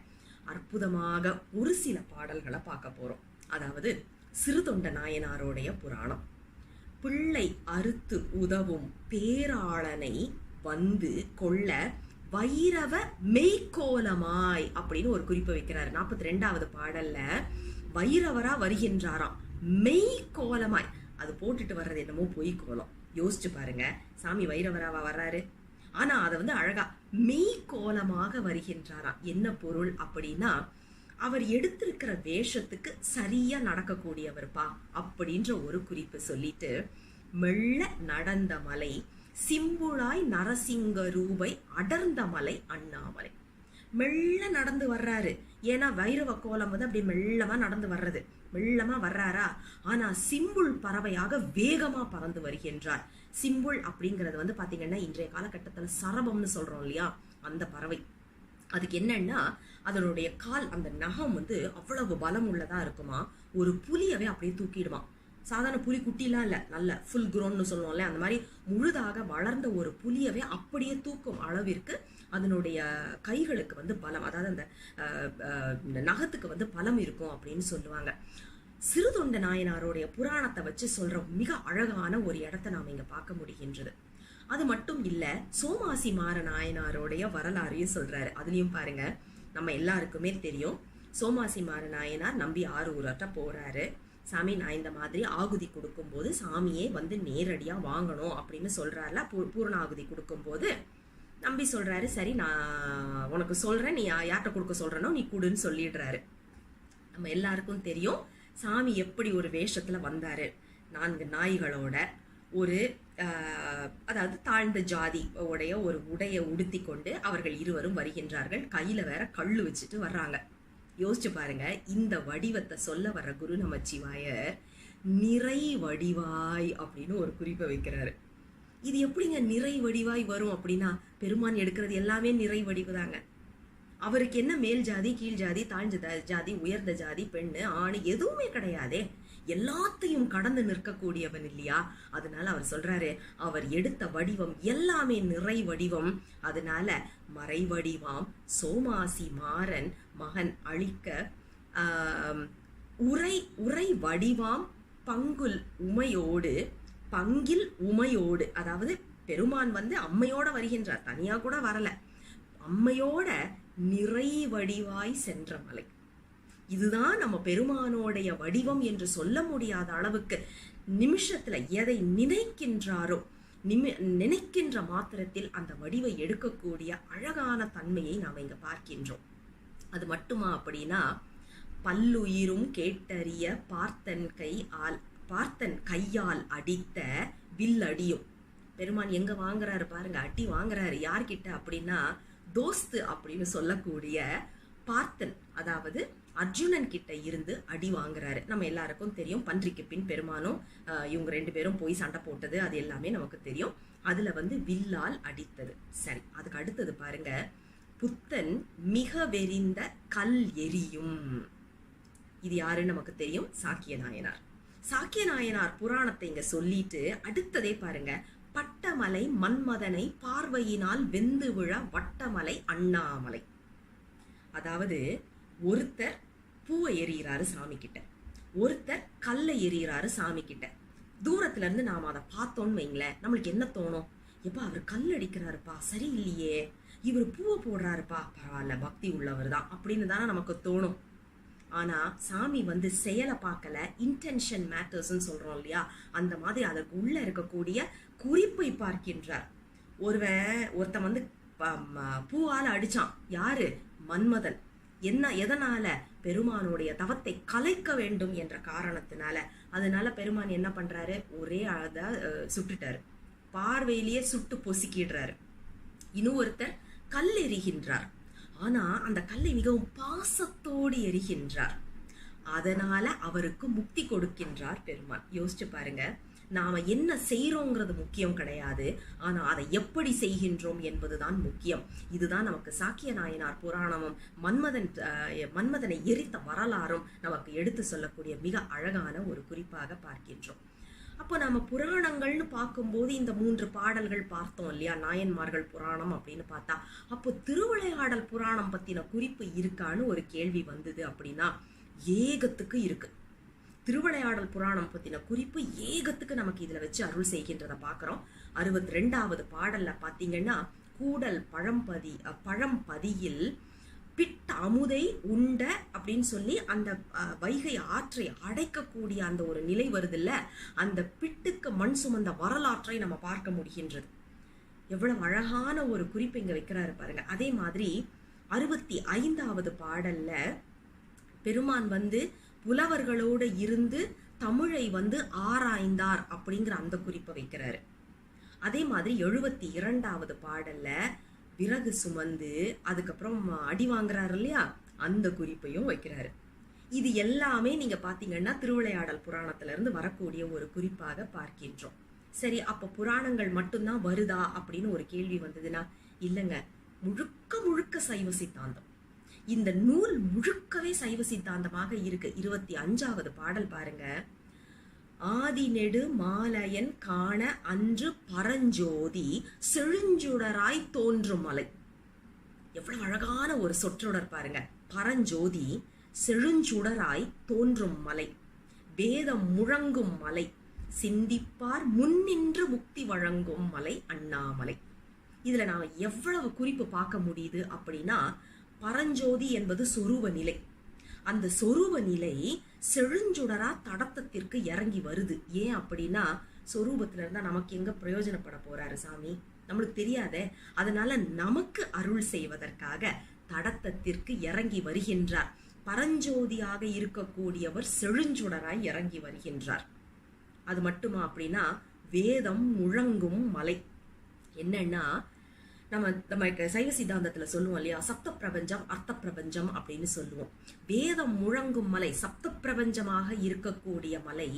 [SPEAKER 1] அற்புதமாக ஒரு சில பாடல்களை பார்க்க போறோம். அதாவது சிறுதொண்ட நாயனாருடைய புராணம். பிள்ளை அறுத்து உதவும் பேராளனை வந்து கொள்ள வைரவ மெய்க்கோலமாய் அப்படின்னு ஒரு குறிப்பை வைக்கிறாரு. 42வது பாடல்ல வைரவரா வருகின்றாராம், மெய்க்கோலமாய். அது போட்டுட்டு வர்றது என்னமோ பொய் கோலம். யோசிச்சு பாருங்க, சாமி வைரவராவா வர்றாரு, ஆனா அதை அழகா மெய்க்கோலமாக வருகின்றாராம். என்ன பொருள் அப்படின்னா, அவர் எடுத்திருக்கிற வேஷத்துக்கு சரியா நடக்கக்கூடியவர்பா அப்படின்ற ஒரு குறிப்பு சொல்லிட்டு, மெல்ல நடந்த மலை சிம்புளாய் நரசிங்க ரூபை அடர்ந்த மலை அண்ணாமலை. மெல்ல நடந்து வர்றாரு. ஏன்னா வைரவ கோலம் அப்படி மெல்லமா நடந்து வர்றது, மெல்லமா வர்றாரா. ஆனா சிம்புள் பறவையாக வேகமா பறந்து வருகின்றார். சிம்புள் அப்படிங்கிறது பாத்தீங்கன்னா இன்றைய காலகட்டத்துல சரபம்னு சொல்றோம் இல்லையா, அந்த பறவை. அதுக்கு என்னன்னா அதனுடைய கால், அந்த நகம் அவ்வளவு பலம் உள்ளதா இருக்குமா. ஒரு புலியவே அப்படியே தூக்கிடுமா. சாதாரண புலி குட்டிலாம் இல்ல, நல்ல ஃபுல் குரோன்னு சொல்லுவோம்ல, அந்த மாதிரி முழுதாக வளர்ந்த ஒரு புலியவே அப்படியே தூக்கும் அளவிற்கு அதனுடைய கைகளுக்கு பலம், அதாவது அந்த நகத்துக்கு பலம் இருக்கும் அப்படின்னு சொல்லுவாங்க. சிறுதொண்ட நாயனாருடைய புராணத்தை வச்சு சொல்ற மிக அழகான ஒரு இடத்தை நாம இங்க பார்க்க முடிகின்றது. அது மட்டும் இல்ல, சோமாசி மாற நாயனாருடைய வரலாறையும் சொல்றாரு. அதுலயும் பாருங்க, நம்ம எல்லாருக்குமே தெரியும், சோமாசி மாற நாயனார் நம்பி ஆரூர்ட்ட போறாரு. சாமி, நான் இந்த மாதிரி ஆகுதி கொடுக்கும் போது சாமியே நேரடியா வாங்கணும் அப்படின்னு சொல்றாருல. பூர்ண ஆகுதி கொடுக்கும் போது நம்பி சொல்றாரு, சரி நான் உனக்கு சொல்றேன், நீ யார்கிட்ட கொடுக்க சொல்றனோ நீ கொடுன்னு சொல்லிடுறாரு. நம்ம எல்லாருக்கும் தெரியும் சாமி எப்படி ஒரு வேஷத்துல வந்தாரு. 4 நாய்களோட ஒரு அதாவது தாழ்ந்த ஜாதி உடைய ஒரு உடைய உடுத்தி கொண்டு அவர்கள் இருவரும் வருகின்றார்கள். கையில வேற கல்லு வச்சுட்டு வர்றாங்க. யோசிச்சு பாருங்க, இந்த வடிவத்தை சொல்ல வர்ற குரு நமச்சிவாயர் நிறை வடிவாய் அப்படின்னு ஒரு குறிப்பை வைக்கிறாரு. இது எப்படிங்க நிறை வடிவாய் வரும் அப்படின்னா, பெருமான் எடுக்கிறது எல்லாமே நிறை வடிவு தாங்க. அவருக்கு என்ன மேல் ஜாதி கீழ் ஜாதி தாழ்ந்த ஜாதி உயர்ந்த ஜாதி பெண்ணு ஆணு எதுவுமே கிடையாதே, எல்லாத்தையும் கடந்து நிற்கக்கூடியவன் இல்லையா. அதனால அவர் சொல்றாரு, அவர் எடுத்த வடிவம் எல்லாமே நிறை வடிவம். அதனால மறை வடிவாம் சோமாசி மாறன் மகன் அழிக்க உரை வடிவாம் பங்குல் உமையோடு பங்கில் உமையோடு, அதாவது பெருமான் அம்மையோட வருகின்றார், தனியா கூட வரல, அம்மையோட நிறை வடிவாய் சென்ற மலை. இதுதான் நம்ம பெருமானோடைய வடிவம் என்று சொல்ல முடியாத அளவுக்கு நிமிஷத்துல எதை நினைக்கின்றாரோ நினைக்கின்ற மாத்திரத்தில் அந்த வடிவை எடுக்கக்கூடிய அழகான தன்மையை நாம் இங்க பார்க்கின்றோம். அது மட்டுமா அப்படின்னா, பல்லுயிரும் கேட்டறிய பார்த்தன் கையால் அடித்த வில்லடியும். பெருமான் எங்க வாங்குறாரு பாருங்க, அடி வாங்குறாரு. யார்கிட்ட அப்படின்னா, தோஸ்து அப்படின்னு சொல்லக்கூடிய பார்த்தன், அதாவது அர்ஜுனன் கிட்ட இருந்து அடி வாங்குறாரு. நம்ம எல்லாருக்கும் தெரியும், பன்றிக்கு பின் பெருமானும் இவங்க 2 பேரும் போய் சண்டை போட்டது, அது எல்லாமே நமக்கு தெரியும். அதுல வில்லால் அடித்தது. சரி, அதுக்கு அடுத்தது பாருங்க, புத்தன் மிக வெறிந்த கல் எரியும். இது யாருன்னு நமக்கு தெரியும், சாக்கிய நாயனார். சாக்கிய நாயனார் புராணத்தை இங்க சொல்லிட்டு அடுத்ததே பாருங்க, பட்டமலை மன்மதனை பார்வையினால் வெந்து விழ வட்டமலை அண்ணாமலை. அதாவது ஒருத்தர் பூவை எறிகிறாரு சாமி கிட்ட, ஒருத்தர் கல்லை எறிகிறாரு சாமி கிட்ட. தூரத்துல இருந்து நாம அதை பார்த்தோன்னு வைங்களேன், நம்மளுக்கு என்ன தோணும், எப்பா அவர் கல் அடிக்கிறாருப்பா, சரியில்லையே, இவர் பூவை போடுறாருப்பா, பரவாயில்ல பக்தி உள்ளவர் தான் அப்படின்னு தானே நமக்கு தோணும். ஆனா சாமி செயலை பார்க்கல, இன்டென்ஷன் மேட்டர்ஸ்ன்னு சொல்றோம் இல்லையா, அந்த மாதிரி அதற்கு உள்ள இருக்கக்கூடிய குறிப்பை பார்க்கின்றார். ஒருத்தன் பூவால அடிச்சான், யாரு, மன்மதன். எதனால, பெருமானுடைய தவத்தை கலைக்க வேண்டும் என்ற காரணத்தினால. அதனால பெருமான் என்ன பண்றாரு, ஒரே அழகா சுட்டுட்டாரு, பார்வையிலேயே சுட்டு பொசுக்கிடுறாரு. இன்னும் ஒருத்தர் கல் எறிகின்றார், ஆனா அந்த கல்லை மிகவும் பாசத்தோடு எரிகின்றார். அதனால அவருக்கு முக்தி கொடுக்கின்றார் பெருமான். யோசிச்சு பாருங்க, நாம என்ன செய்யறோங்கிறது முக்கியம் கிடையாது, ஆனா அதை எப்படி செய்கின்றோம் என்பதுதான் முக்கியம். இதுதான் நமக்கு சாக்கிய நாயனார் புராணமும் மன்மதனை எரித்த வரலாறும் நமக்கு எடுத்து சொல்லக்கூடிய மிக அழகான ஒரு குறிப்பாக பார்க்கின்றோம். அப்போ நம்ம புராணங்கள்னு பார்க்கும்போது இந்த 3 பாடல்கள் பார்த்தோம் இல்லையா, நாயன்மார்கள் புராணம் அப்படின்னு பார்த்தா, அப்போ திருவிளையாடல் புராணம் பத்தின குறிப்பு இருக்கான்னு ஒரு கேள்வி வந்தது. அப்படின்னா ஏகத்துக்கு இருக்கு. திருவிளையாடல் புராணம் பத்தின குறிப்பு ஏகத்துக்கு நமக்கு இதுல வச்சு அருள் செய்கின்றத பாக்குறோம். 62வது பாடல்ல பாத்தீங்கன்னா, கூடல் பழம்பதியில் பிட் அமுதை உண்ட அப்படின்னு சொல்லி அந்த வைகை ஆற்றை அடைக்கக்கூடிய அந்த ஒரு நிலை வருது இல்ல, அந்த பிட்டுக்கு மண் சுமந்த வரலாற்றை நம்ம பார்க்க முடிகின்றது. எவ்வளவு அழகான ஒரு குறிப்பு இங்க வைக்கிறாரு பாருங்க. அதே மாதிரி 65வது பாடல்ல பெருமான் புலவர்களோடு இருந்து தமிழை ஆராய்ந்தார் அப்படிங்கிற அந்த குறிப்பை வைக்கிறாரு. அதே மாதிரி 72வது பாடல்ல விறகு சுமந்து அதுக்கப்புறம் அடி வாங்குறாரு இல்லையா, அந்த குறிப்பையும் வைக்கிறாரு. இது எல்லாமே நீங்க பாத்தீங்கன்னா திருவிளையாடல் புராணத்துல இருந்து வரக்கூடிய ஒரு குறிப்பாக பார்க்கின்றோம். சரி, அப்ப புராணங்கள் மட்டும்தான் வருதா அப்படின்னு ஒரு கேள்வி வந்ததுன்னா, இல்லைங்க, முழுக்க முழுக்க சைவ சித்தாந்தம். இந்த நூல் முழுக்கவே சைவ சித்தாந்தமாக இருக்கு. 25வது பாடல் பாருங்க. ஆதி நெடு மாலையன் காண அன்று பரஞ்சோதி செழுஞ்சுடராய் தோன்றும் மலை. எவ்வளவு அழகான ஒரு சொற்றொடர் பாருங்க. பரஞ்சோதி செழுஞ்சுடராய் தோன்றும் மலை, வேதம் முழங்கும் மலை, சிந்திப்பார் முன்னின்று முக்தி வழங்கும் மலை அண்ணாமலை. இதுல நாம எவ்வளவு குறிப்பு பார்க்க முடியுது அப்படின்னா, பரஞ்சோதி என்பது சொரூப நிலை. அந்த சொரூப நிலை செழுஞ்சுடரா தடத்தத்திற்கு இறங்கி வருது. ஏன் அப்படின்னா, சொரூபத்துல இருந்தா நமக்கு எங்க பிரயோஜனப்பட போறாரு சாமி, நம்மளுக்கு தெரியாதே. அதனால நமக்கு அருள் செய்வதற்காக தடத்தத்திற்கு இறங்கி வருகின்றார். பரஞ்சோதியாக இருக்கக்கூடியவர் செழுஞ்சுடராய் இறங்கி வருகின்றார். அது மட்டுமா அப்படின்னா, வேதம் முழங்கும் மலை. என்னன்னா, நம்ம சைவ சித்தாந்தத்துல சொல்லுவோம் இல்லையா, சப்த பிரபஞ்சம் அர்த்த பிரபஞ்சம் அப்படின்னு சொல்லுவோம். வேதம் முழங்கும் மலை, சப்த பிரபஞ்சமாக இருக்கக்கூடிய மலை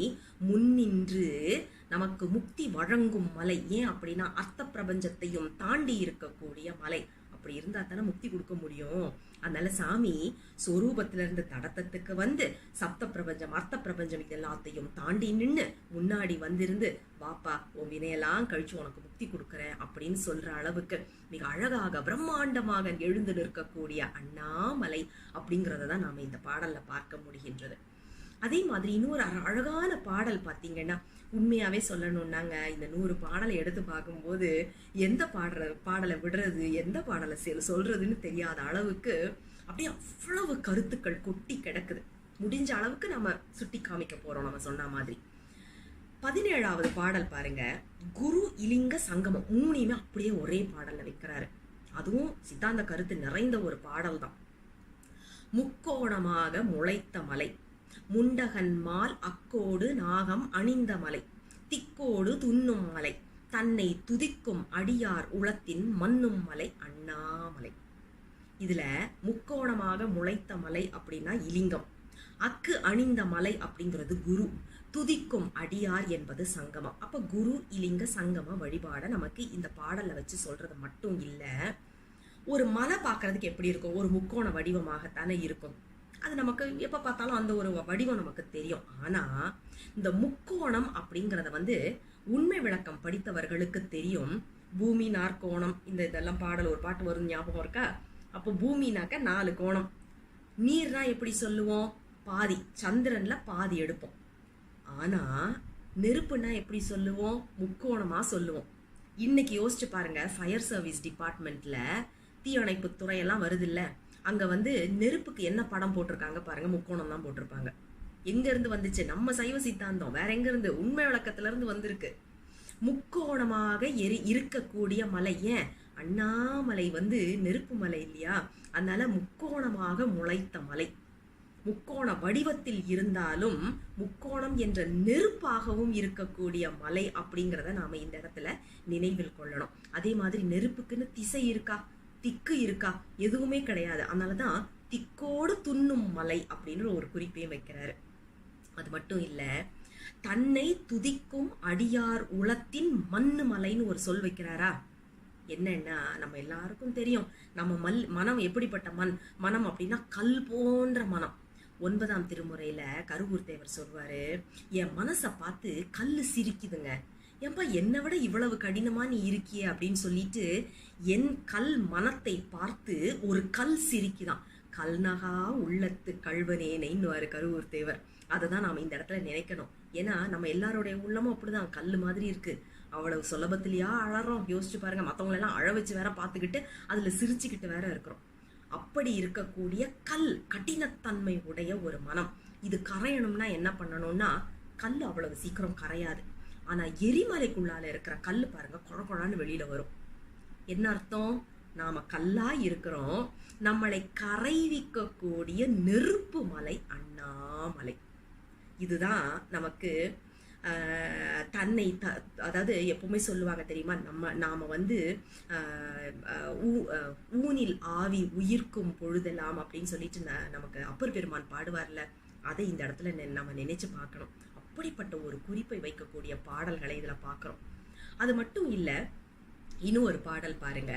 [SPEAKER 1] முன்னின்று நமக்கு முக்தி வழங்கும் மலை. ஏன் அப்படின்னா, அர்த்த பிரபஞ்சத்தையும் தாண்டி இருக்கக்கூடிய மலை. அப்படி இருந்தா தானே முக்தி கொடுக்க முடியும். அதனால சாமி சொரூபத்துல இருந்து தடத்தத்துக்கு சப்த பிரபஞ்சம் அர்த்த பிரபஞ்சம் இது எல்லாத்தையும் தாண்டி நின்று முன்னாடி வந்திருந்து, வாப்பா உன் வினையெல்லாம் கழிச்சு உனக்கு முக்தி கொடுக்குறேன் அப்படின்னு சொல்ற அளவுக்கு மிக அழகாக பிரம்மாண்டமாக எழுந்து நிற்கக்கூடிய அண்ணாமலை அப்படிங்கறத தான் நாம இந்த பாடல்ல பார்க்க முடிகின்றது. அதே மாதிரி இன்னொரு அழகான பாடல் பாத்தீங்கன்னா, உண்மையாவே சொல்லணும்னாங்க, இந்த 100 பாடலை எடுத்து பார்க்கும்போது எந்த பாடலை விடுறது, எந்த பாடலை சொல்றதுன்னு தெரியாத அளவுக்கு அப்படியே அவ்வளவு கருத்துக்கள் கொட்டி கிடக்குது. முடிஞ்ச அளவுக்கு நம்ம சுட்டி காமிக்க போறோம் நம்ம சொன்ன மாதிரி. 17வது பாடல் பாருங்க. குரு இலிங்க சங்கமம் 3யுமே அப்படியே ஒரே பாடல்ல வைக்கிறாரு. அதுவும் சித்தாந்த கருத்து நிறைந்த ஒரு பாடல் தான். முக்கோணமாக முளைத்த மலை, முண்டகன் மால் அக்கோடு நாகம் அணிந்த மலை, திக்கோடு துண்ணும் மலை, தன்னை துதிக்கும் அடியார் உளத்தின் மண்ணும் மலை அண்ணாமலை. இதுல முக்கோணமாக முளைத்த மலை அப்படின்னா இலிங்கம், அக்கு அணிந்த மலை அப்படிங்கிறது குரு, துதிக்கும் அடியார் என்பது சங்கமம். அப்ப குரு இலிங்க சங்கம வழிபாட நமக்கு இந்த பாடல்ல வச்சு சொல்றது மட்டும் இல்ல, ஒரு மலை பார்க்கறதுக்கு எப்படி இருக்கும், ஒரு முக்கோண வடிவமாகத்தானே இருக்கும். அது நமக்கு எப்ப பார்த்தாலும் அந்த ஒரு வடிவம் நமக்கு தெரியும். ஆனா இந்த முக்கோணம் அப்படிங்கறத உண்மை விளக்கம் படித்தவர்களுக்கு தெரியும். பூமி நாற்கோணம், இதெல்லாம் பாடல் ஒரு பாட்டு வரும், ஞாபகம் இருக்கா? அப்போ பூமினாக்க 4 கோணம், நீர்னா எப்படி சொல்லுவோம், பாதி, சந்திரன்ல பாதி எடுப்போம். ஆனா நெருப்புனா எப்படி சொல்லுவோம், முக்கோணமா சொல்லுவோம். இன்னைக்கு யோசிச்சு பாருங்க, ஃபயர் சர்வீஸ் டிபார்ட்மெண்ட்ல தீயணைப்பு துறையெல்லாம் வருது இல்ல, அங்க நெருப்புக்கு என்ன படம் போட்டிருக்காங்க பாருங்க, முக்கோணம் தான் போட்டிருப்பாங்க. எங்க இருந்து வந்துச்சு, நம்ம சைவ சித்தாந்தம், வேற எங்க இருந்து, உண்மை விளக்கத்துல இருந்து வந்திருக்கு. முக்கோணமாக இருக்கக்கூடிய மலை. ஏன், அண்ணாமலை நெருப்பு மலை இல்லையா, அதனால முக்கோணமாக முளைத்த மலை. முக்கோண வடிவத்தில் இருந்தாலும் முக்கோணம் என்ற நெருப்பாகவும் இருக்கக்கூடிய மலை அப்படிங்கிறத நாம இந்த இடத்துல நினைவில் கொள்ளணும். அதே மாதிரி நெருப்புக்குன்னு திசை இருக்கா, திக்கு இருக்கா, எதுவுமே கிடையாது. அதனாலதான் திக்கோடு துண்ணும் மலை அப்படின்ற ஒரு குறிப்பையும் வைக்கிறாரு. அது மட்டும் இல்ல, தன்னை துதிக்கும் அடியார் உளத்தின் மண்ணு மலைன்னு ஒரு சொல் வைக்கிறாரா? என்னன்னா, நம்ம எல்லாருக்கும் தெரியும் நம்ம மனம் எப்படிப்பட்ட மனம் அப்படின்னா கல் போன்ற மனம். 9ஆம் திருமுறையில கருவூர் தேவர் சொல்வாரு, என் மனசை பார்த்து கல்லு சிரிக்குதுங்க. ஏன்பா என்னை விட இவ்வளவு கடினமா நீ இருக்கிய அப்படின்னு சொல்லிட்டு என் கல் மனத்தை பார்த்து ஒரு கல் சிரிக்குதான். கல்நகா உள்ளத்து கல்வனேனைன்னுவாரு கருவூர் தேவர். அதை தான் நாம் இந்த இடத்துல நினைக்கணும். ஏன்னா நம்ம எல்லாருடைய உள்ளமும் அப்படிதான் கல் மாதிரி இருக்கு. அவ்வளவு சுலபத்திலேயா அழறோம்? யோசிச்சு பாருங்க. மற்றவங்களெல்லாம் அழ வச்சு வேற பார்த்துக்கிட்டு அதுல சிரிச்சுக்கிட்டு வேற இருக்கிறோம். அப்படி இருக்கக்கூடிய கல், கடினத்தன்மை உடைய ஒரு மனம். இது கரையணும்னா என்ன பண்ணணும்னா, கல் அவ்வளவு சீக்கிரம் கரையாது. ஆனா எரிமலைக்குள்ளால இருக்கிற கல் பாருங்க குழ குழான்னு வெளியில வரும். என்ன அர்த்தம்? நாம கல்லா இருக்கிறோம். நம்மளை கரைவிக்கக்கூடிய நெருப்பு மலை அண்ணாமலை. இதுதான் நமக்கு தன்னை அதாவது எப்பவுமே சொல்லுவாங்க தெரியுமா, நாம வந்து ஊனில் ஆவி உயிர்க்கும் பொழுதெல்லாம் அப்படின்னு சொல்லிட்டு நமக்கு அப்பர் பெருமான் பாடுவார்ல, அதை இந்த இடத்துல நம்ம நினைச்சு பார்க்கணும். அப்படிப்பட்ட ஒரு குறிப்பை வைக்கக்கூடிய பாடல்களை இதுல பார்க்கிறோம். அது மட்டும் இல்ல, இன்னும் ஒரு பாடல் பாருங்க.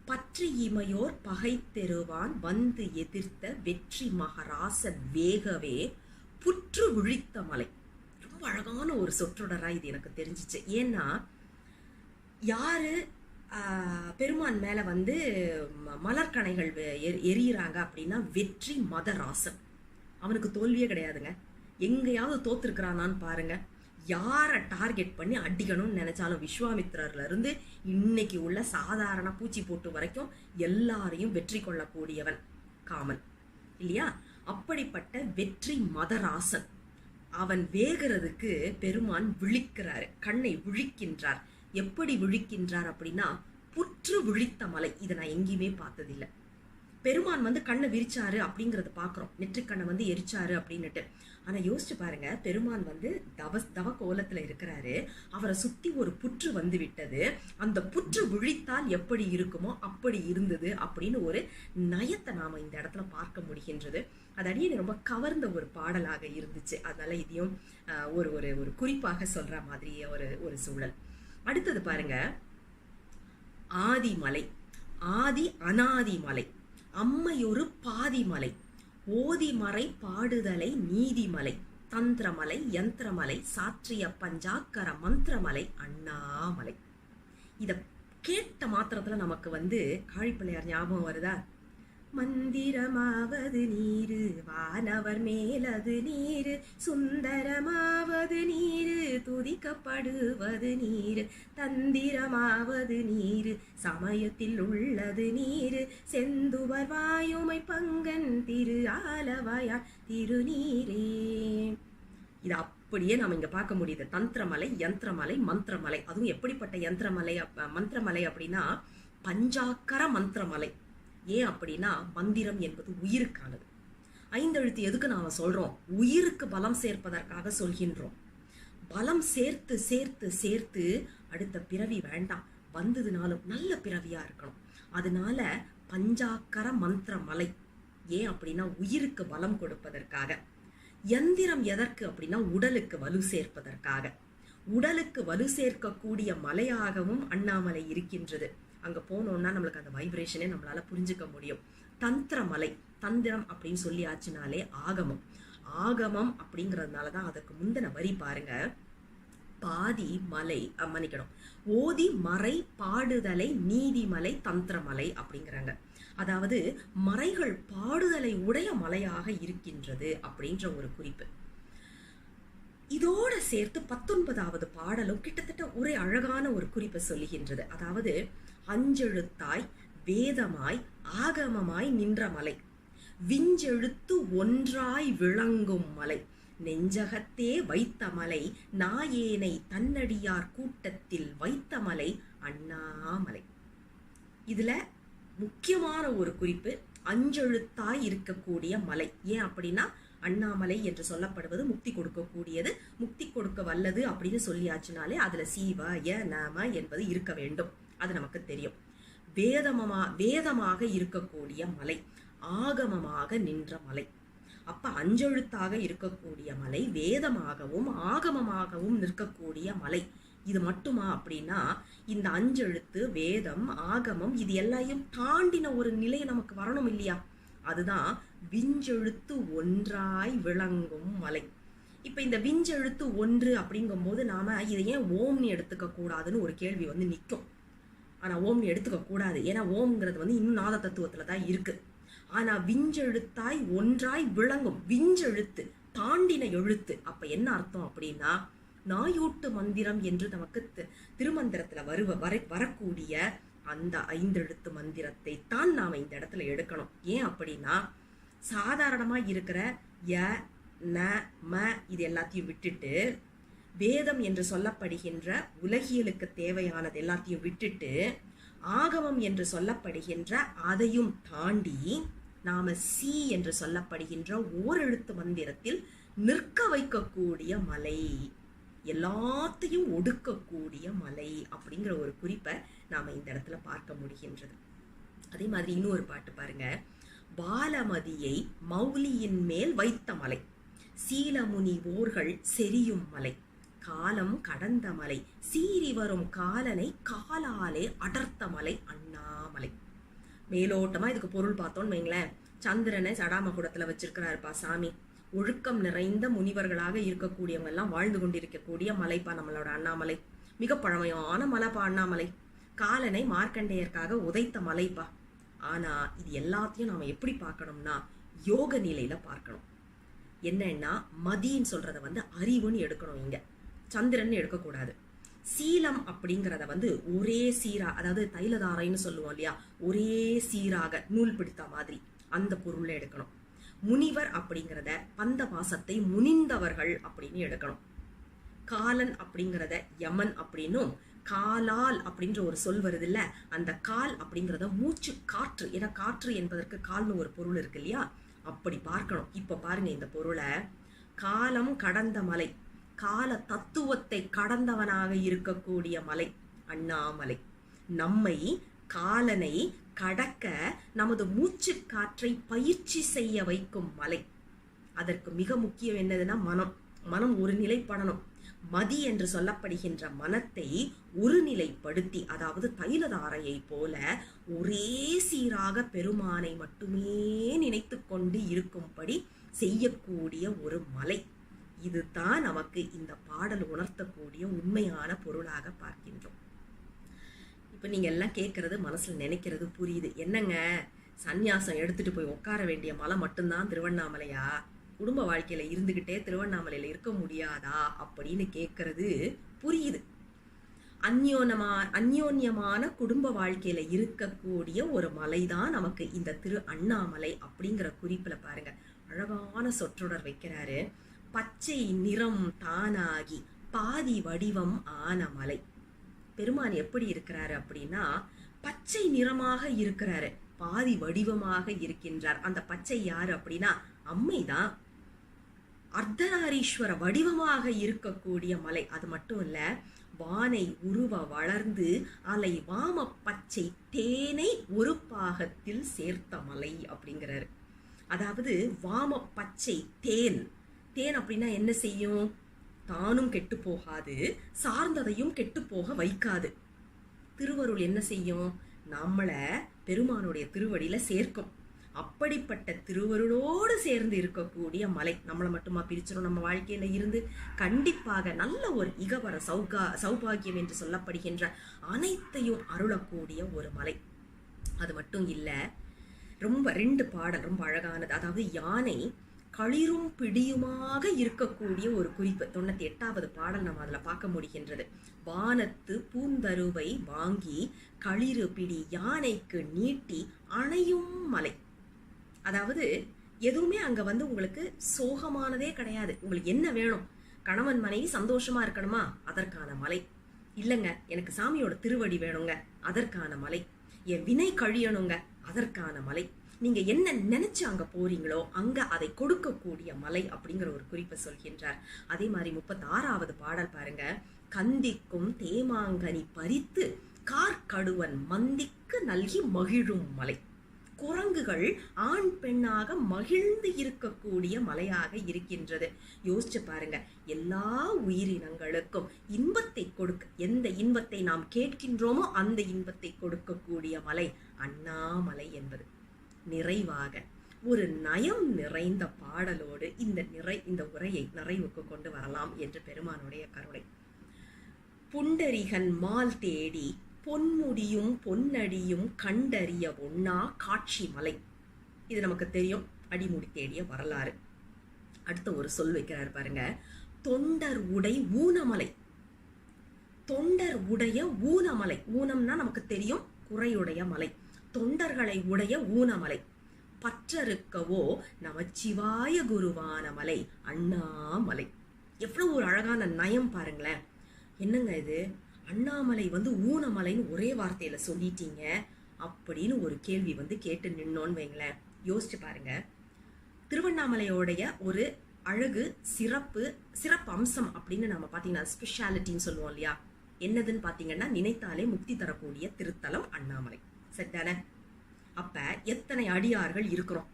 [SPEAKER 1] பற்றி இமையோர் பகை தெருவான் வந்து எதிர்த்த வெற்றி மகராசன் வேகவே புற்று விழித்த மலை. ரொம்ப அழகான ஒரு சொற்றொடரா இது எனக்கு தெரிஞ்சிச்சு. ஏன்னா யாரு பெருமான் மேல வந்து மலர்கணைகள் எரியிறாங்க அப்படின்னா வெற்றி மதராசன். அவனுக்கு தோல்வியே கிடையாதுங்க. எங்கேயாவது தோத்துருக்கிறானான்னு பாருங்க. யாரை டார்கெட் பண்ணி அடிக்கணும்னு நினைச்சாலும் விஸ்வாமித்திரர்ல இருந்து இன்னைக்கு உள்ள சாதாரண பூச்சி போட்டு வரைக்கும் எல்லாரையும் வெற்றி கொள்ளக்கூடியவன் காமன் இல்லையா? அப்படிப்பட்ட வெற்றி மதராசன் அவன் வேகிறதுக்கு பெருமான் விழிக்கிறாரு, கண்ணை விழிக்கின்றார். எப்படி விழிக்கின்றார் அப்படின்னா புற்று விழித்த மலை. இதை நான் எங்கேயுமே பார்த்ததில்லை. பெருமான் வந்து கண்ணை விரிச்சாரு அப்படிங்கறத பாக்குறோம், நெற்றிக்கண்ணை வந்து எரிச்சாரு அப்படின்னுட்டு. ஆனா யோசிச்சு பாருங்க, பெருமான் வந்து தவ கோலத்துல இருக்கிறாரு. அவரை சுத்தி ஒரு புற்று வந்து விட்டது. அந்த புற்று விழித்தால் எப்படி இருக்குமோ அப்படி இருந்தது அப்படின்னு ஒரு நயத்தை நாம இந்த இடத்துல பார்க்க முடிகின்றது. அது அடியே ரொம்ப கவர்ந்த ஒரு பாடலாக இருந்துச்சு. அதனால இதையும் ஒரு ஒரு ஒரு குறிப்பாக சொல்ற மாதிரி ஒரு சூழல். அடுத்தது பாருங்க, ஆதிமலை, ஆதி அனாதிமலை, அம்மையொரு பாதிமலை, ஓதிமறை பாடுதலை நீதிமலை, தந்திரமலை யந்திரமலை, சாற்றிய பஞ்சாக்கர மந்திரமலை அண்ணாமலை. இத கேட்ட மாத்திரத்துல நமக்கு வந்து காழிப்பிள்ளையார் ஞாபகம் வருதா? மந்திரமாவது நீரு, வானவர் மேலது நீரு, சுந்தரமாவது நீரு, துதிக்கப்படுவது நீரு, தந்திரமாவது நீரு, சமயத்தில் உள்ளது நீரு, செந்துவர் வாயுமை பங்கன் திரு ஆலவாயா திருநீரே. இது அப்படியே நாம இங்க பார்க்க முடியுது. தந்திரமலை, யந்திரமலை, மந்திரமலை. அதுவும் எப்படிப்பட்ட யந்திரமலை மந்திரமலை அப்படின்னா பஞ்சாக்கர மந்திரமலை. ஏன் அப்படின்னா மந்திரம் என்பது உயிருக்கானது. 5 எழுத்து எதுக்கு நாம சொல்றோம்? உயிருக்கு பலம் சேர்ப்பதற்காக சொல்கின்றோம். பலம் சேர்த்து சேர்த்து சேர்த்து அடுத்த பிறவி வேண்டாம், வந்ததுனாலும் நல்ல பிறவியா இருக்கணும். அதனால பஞ்சாக்கர மந்திரமலை. ஏன் அப்படின்னா உயிருக்கு பலம் கொடுப்பதற்காக. யந்திரம் எதற்கு அப்படின்னா உடலுக்கு வலு சேர்ப்பதற்காக. உடலுக்கு வலு சேர்க்கக்கூடிய மலையாகவும் அண்ணாமலை இருக்கின்றது. அங்க போனோம்னா நம்மளுக்கு அந்த வைப்ரேஷனே நம்மளால புரிஞ்சுக்க முடியும். தந்திரமலை, தந்திரம் அப்படின்னு சொல்லி ஆச்சுனாலே ஆகமம். ஆகமம் அப்படிங்கிறதுனாலதான் அதற்கு முந்தின வரி பாருங்க, பாதி மலை மன்னிக்கணும், ஓதி மறை பாடுதலை நீதிமலை தந்திரமலை அப்படிங்கிறாங்க. அதாவது மறைகள் பாடுதலை உடைய மலையாக இருக்கின்றது அப்படின்ற ஒரு குறிப்பு. இதோட சேர்த்து 19வது பாடலும் கிட்டத்தட்ட ஒரே அழகான ஒரு குறிப்பை சொல்லுகின்றது. அதாவது அஞ்செழுத்தாய் வேதமாய் ஆகமமாய் நின்ற மலை, விஞ்செழுத்து ஒன்றாய் விளங்கும் மலை, நெஞ்சகத்தே வைத்த மலை, நாயேனை தன்னடியார் கூட்டத்தில் வைத்த மலை அண்ணாமலை. இதுல முக்கியமான ஒரு குறிப்பு, அஞ்செழுத்தாய் இருக்கக்கூடிய மலை. ஏன் அப்படின்னா அண்ணாமலை என்று சொல்லப்படுவது முக்தி கொடுக்கக்கூடியது, முக்தி கொடுக்க வல்லது அப்படின்னு சொல்லியாச்சுனாலே அதுல சீவ நம என்பது இருக்க வேண்டும். அது நமக்கு தெரியும். வேதமாக இருக்கக்கூடிய மலை, ஆகமமாக நின்ற மலை. அப்ப அஞ்செழுத்தாக இருக்கக்கூடிய மலை, வேதமாகவும் ஆகமமாகவும் நிற்கக்கூடிய மலை. இது மட்டுமா அப்படின்னா, இந்த அஞ்செழுத்து, வேதம், ஆகமம் இது எல்லாத்தையும் தாண்டின ஒரு நிலை நமக்கு வரணும் இல்லையா? அதுதான் விஞ்செழுத்து ஒன்றாய் விளங்கும் மலை. இப்ப இந்த விஞ்செழுத்து ஒன்று அப்படிங்கும் போது நாம இதை ஏன் ஓம்னு எடுத்துக்க கூடாதுன்னு ஒரு கேள்வி வந்து நிற்கும். ஆனா ஓம்னு எடுத்துக்க கூடாது, ஏன்னா ஓம்ங்கிறது வந்து இன்னும் நாத தத்துவத்துல தான் இருக்கு. ஆனா விஞ்செழுத்தாய் ஒன்றாய் விளங்கும், விஞ்செழுத்து தாண்டின எழுத்து. அப்ப என்ன அர்த்தம் அப்படின்னா, நாயூட்டு மந்திரம் என்று நமக்கு திருமந்திரத்துல வரக்கூடிய அந்த 5 எழுத்து மந்திரத்தை தான் நாம இந்த இடத்துல எடுக்கணும். ஏன் அப்படின்னா, சாதாரணமா இருக்கிற ய ந ம இது எல்லாத்தையும் விட்டுட்டு, வேதம் என்று சொல்லப்படுகின்ற உலகியலுக்கு தேவையானது எல்லாத்தையும் விட்டுட்டு, ஆகமம் என்று சொல்லப்படுகின்ற அதையும் தாண்டி நாம சி என்று சொல்லப்படுகின்ற ஓரெழுத்து மந்திரத்தில் நிற்க வைக்கக்கூடிய மலை, எல்லாத்தையும் ஒடுக்கக்கூடிய மலை அப்படிங்கிற ஒரு குறிப்பை நாம இந்த இடத்துல பார்க்க முடிகின்றது. அதே மாதிரி இன்னொரு பாட்டு பாருங்க. பாலமதியை மௌலியின் மேல் வைத்த மலை, சீலமுனி ஓர்கள் செரியும் மலை, காலம் கடந்த மலை, சீறி வரும் காலனை காலாலே அடர்த்த மலை அண்ணாமலை. மேலோட்டமா இதுக்கு பொருள் பார்த்தோன்னு வைங்களேன், சந்திரனை சடாமகுடத்துல வச்சிருக்கிறாருப்பா சாமி, ஒழுக்கம் நிறைந்த முனிவர்களாக இருக்கக்கூடியவங்க எல்லாம் வாழ்ந்து கொண்டிருக்கக்கூடிய மலைப்பா நம்மளோட அண்ணாமலை. மிக பழமையான மலைப்பா அண்ணாமலை. காலனை மார்க்கண்டேயருக்காக உதைத்த மலைப்பா. ஆனா இது எல்லாத்தையும் நாம எப்படி பார்க்கணும்னா, யோக நிலையில பார்க்கணும். என்னன்னா, மதின்னு சொல்றத வந்து அறிவுன்னு எடுக்கணும், இங்க சந்திரன் எடுக்கக்கூடாது. சீலம் அப்படிங்கிறத வந்து ஒரே சீரா, அதாவது தைலதாரைன்னு சொல்லுவோம் இல்லையா, ஒரே சீராக நூல் பிடித்த மாதிரி அந்த பொருள்ல எடுக்கணும். முனிவர் அப்படிங்கிறத பந்த பாசத்தை முனிந்தவர்கள் அப்படின்னு எடுக்கணும். காலன் அப்படிங்கிறத யமன் அப்படின்னும், காலால் அப்படின்ற ஒரு சொல் வருது இல்ல, அந்த கால் அப்படிங்கிறத மூச்சு காற்று, ஏன்னா காற்று என்பதற்கு கால்னு ஒரு பொருள் இருக்கு இல்லையா, அப்படி பார்க்கணும். இப்ப பாருங்க இந்த பொருளை, காலம் கடந்த மலை, கால தத்துவத்தை கடந்தவனாக இருக்கக்கூடிய மலை அண்ணாமலை. நம்மை காலனை கடக்க நமது மூச்சு காற்றை பயிற்சி செய்ய வைக்கும் மலை. அதற்கு மிக முக்கியம் என்னதுன்னா மனம். மனம் ஒரு நிலைப்படணும். மதி என்று சொல்லப்படுகின்ற மனத்தை ஒரு நிலைப்படுத்தி, அதாவது தைலதாரையை போல ஒரே சீராக பெருமானை மட்டுமே நினைத்து கொண்டு இருக்கும்படி செய்யக்கூடிய ஒரு மலை. இதுதான் நமக்கு இந்த பாடல் உணர்த்தக்கூடிய உண்மையான பொருளாக பார்க்கின்றோம். இப்ப நீங்க எல்லாம் கேட்கறது, மனசுல நினைக்கிறது புரியுது. என்னங்க, சந்நியாசம் எடுத்துட்டு போய் உட்கார வேண்டிய மலை மட்டும்தான் திருவண்ணாமலையா? குடும்ப வாழ்க்கையில இருந்துகிட்டே திருவண்ணாமலையில இருக்க முடியாதா அப்படின்னு கேட்கறது புரியுது. அந்யோன்யமான குடும்ப வாழ்க்கையில இருக்கக்கூடிய ஒரு மலைதான் நமக்கு இந்த திரு அண்ணாமலை அப்படிங்கிற குறிப்புல பாருங்க அழகான சொற்றொடர் வைக்கிறாரு. பச்சை நிறம் தானாகி பாதி வடிவம் ஆன மலை. பெருமான் எப்படி இருக்கிறாரு அப்படின்னா, பச்சை நிறமாக இருக்கிறாரு, பாதி வடிவமாக இருக்கின்றார். அந்த பச்சை யாரு அப்படின்னா அம்மைதான். அர்த்தநாரீஸ்வர வடிவமாக இருக்கக்கூடிய மலை. அது மட்டும் இல்ல, வானை உருவ வளர்ந்து அலை வாம பச்சை தேனை ஒரு பாகத்தில் சேர்த்த மலை அப்படிங்கிறாரு. அதாவது வாம பச்சை தேன். தேன் அப்படின்னா என்ன செய்யும்? தானும் கெட்டு போகாது, சார்ந்ததையும் கெட்டு போக வைக்காது. திருவருள் என்ன செய்யும்? நம்மள பெருமானுடைய திருவடியில சேர்க்கும். அப்படிப்பட்ட திருவருளோடு சேர்ந்து இருக்கக்கூடிய மலை. நம்மளை மட்டுமா பிரிச்சிடும் நம்ம வாழ்க்கையில இருந்து? கண்டிப்பாக நல்ல ஒரு இகவர சௌபாகியம் என்று சொல்லப்படுகின்ற அனைத்தையும் அருளக்கூடிய ஒரு மலை. அது மட்டும் இல்ல, ரொம்ப 2 பாடல் ரொம்ப அழகானது. அதாவது யானை களிரும் பிடியுமாக இருக்கக்கூடிய ஒரு குறிப்பு. 98வது பாடல் நம்ம அதுல பார்க்க முடிகின்றது. வானத்து பூந்தருவை வாங்கி களிறு பிடி யானைக்கு நீட்டி அணையும் மலை. அதாவது எதுவுமே அங்க வந்து உங்களுக்கு சோகமானதே கிடையாது. உங்களுக்கு என்ன வேணும்? கணவன் மனைவி சந்தோஷமா இருக்கணுமா? அதற்கான மலை. இல்லைங்க, எனக்கு சாமியோட திருவடி வேணுங்க, அதற்கான மலை. என் வினை கழியணுங்க, அதற்கான மலை. நீங்க என்ன நினைச்சு அங்க போறீங்களோ அங்க அதை கொடுக்கக்கூடிய மலை அப்படிங்கிற ஒரு குறிப்பை சொல்கின்றார். அதே மாதிரி 36வது பாடல் பாருங்க. கந்திக்கும் தேமாங்கனி பறித்து கார்கடுவன் மந்திக்கு நல்கி மகிழும் மலை. குரங்குகள் ஆண் பெண்ணாக மகிழ்ந்து இருக்கக்கூடிய மலையாக இருக்கின்றது. யோசிச்சு பாருங்க, எல்லா உயிரினங்களுக்கும் இன்பத்தை கொடுக்க, எந்த இன்பத்தை நாம் கேட்கின்றோமோ அந்த இன்பத்தை கொடுக்கக்கூடிய மலை அண்ணாமலை என்பது. நிறைவாக ஒரு நயம் நிறைந்த பாடலோடு இந்த உரையை நிறைவுக்கு கொண்டு வரலாம் என்று பெருமானுடைய கருணை. புண்டரிகன் மால் தேடி பொன்முடியும் பொன்னடியும் கண்டறிய ஒண்ணா காட்சி மலை. இது நமக்கு தெரியும், அடிமுடி தேடிய வரலாறு. அடுத்த ஒரு சொல் வைக்கிறார் பாருங்க, தொண்டர் உடை ஊனமலை. தொண்டர் உடைய ஊனமலை, ஊனம்னா நமக்கு தெரியும் குறையுடைய மலை. தொண்டர்களை உடைய ஊனமலை, பற்றறுக்கவோ நமச்சிவாய குருவான மலை அண்ணாமலை. எவ்வளவு ஒரு அழகான நயம் பாருங்களேன். என்னங்க இது, அண்ணாமலை ஊனமலைன்னு ஒரே வார்த்தையில சொல்லிட்டீங்க அப்படின்னு ஒரு கேள்வி கேட்டு நின்னோன்னு வைங்களேன். யோசிச்சு பாருங்க, திருவண்ணாமலையோடைய ஒரு அழகு சிறப்பு அம்சம் அப்படின்னு நம்ம பாத்தீங்கன்னா ஸ்பெஷாலிட்டின்னு சொல்லுவோம் இல்லையா, என்னதுன்னு பாத்தீங்கன்னா நினைத்தாலே முக்தி தரக்கூடிய திருத்தலம் அண்ணாமலை. சரிதானே? அப்ப எத்தனை அடியார்கள் இருக்கிறோம்,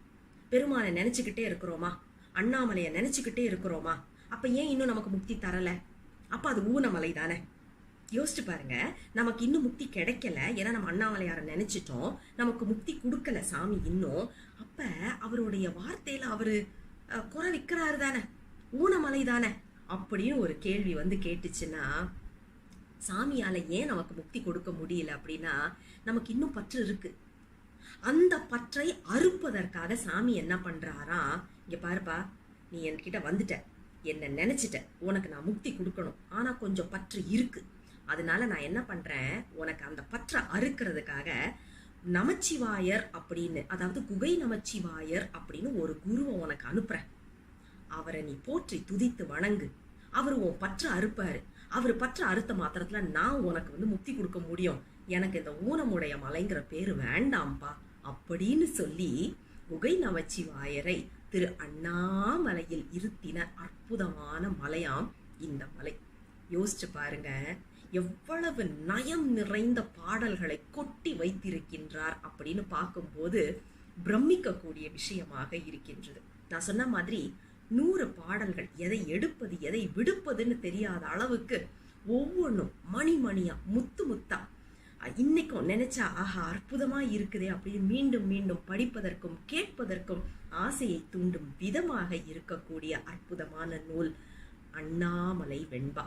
[SPEAKER 1] பெருமானை நினைச்சுக்கிட்டே இருக்கிறோமா, அண்ணாமலையை நினைச்சுக்கிட்டே இருக்கிறோமா? அப்ப ஏன் இன்னும் நமக்கு முக்தி தரல? அப்ப அது ஊனமலை தானே. யோசிச்சு பாருங்க, நமக்கு இன்னும் முக்தி கிடைக்கல, ஏன்னா நம்ம அண்ணாமலையார நினைச்சிட்டோம், நமக்கு முக்தி கொடுக்கல சாமி இன்னும். அப்ப அவருடைய வார்த்தையில அவரு குறை விற்கிறாரு தானே, ஊனமலை தானே அப்படின்னு ஒரு கேள்வி கேட்டுச்சுன்னா, சாமியால ஏன் நமக்கு முக்தி கொடுக்க முடியல அப்படின்னா, நமக்கு இன்னும் பற்று இருக்கு. அந்த பற்றை அறுப்பதற்காக சாமி என்ன பண்றாரா, இங்க பாருப்பா, நீ என்கிட்ட வந்துட்ட, என்ன நினைச்சிட்ட, உனக்கு நான் முக்தி கொடுக்கணும், ஆனா கொஞ்சம் பற்று இருக்கு, அதனால நான் என்ன பண்றேன், உனக்கு அந்த பற்றை அறுக்கிறதுக்காக நமச்சிவாயர் அப்படின்னு, அதாவது குகை நமச்சிவாயர் அப்படின்னு ஒரு குருவை உனக்கு அனுப்புறேன். அவரை நீ போற்றி துதித்து வணங்கு, அவர் உன் பற்ற அறுப்பாரு. அவர் பற்ற அறுத்த மாத்திரத்துல நான் உனக்கு முக்தி கொடுக்க முடியும், எனக்கு இந்த ஊனமுடைய மலைங்கிற பேரு வேண்டாம்பா அப்படின்னு சொல்லி குகை நமச்சிவாயரை திரு அண்ணாமலையில் இருத்தின அற்புதமான மலையாம் இந்த மலை. யோசிச்சு பாருங்க, எவ்வளவு நயம் நிறைந்த பாடல்களை கொட்டி வைத்திருக்கின்றார் அப்படின்னு பார்க்கும்போது பிரமிக்கக்கூடிய விஷயமாக இருக்கின்றது. நான் சொன்ன மாதிரி 100 பாடல்கள், எதை எடுப்பது எதை விடுப்பதுன்னு தெரியாத அளவுக்கு ஒவ்வொன்றும் மணிமணியா முத்து முத்தா இன்னைக்கும் நினைச்சா ஆஹா அற்புதமா இருக்குதே அப்படின்னு மீண்டும் மீண்டும் படிப்பதற்கும் கேட்பதற்கும் ஆசையை தூண்டும் விதமாக இருக்கக்கூடிய அற்புதமான நூல் அண்ணாமலை வெண்பா.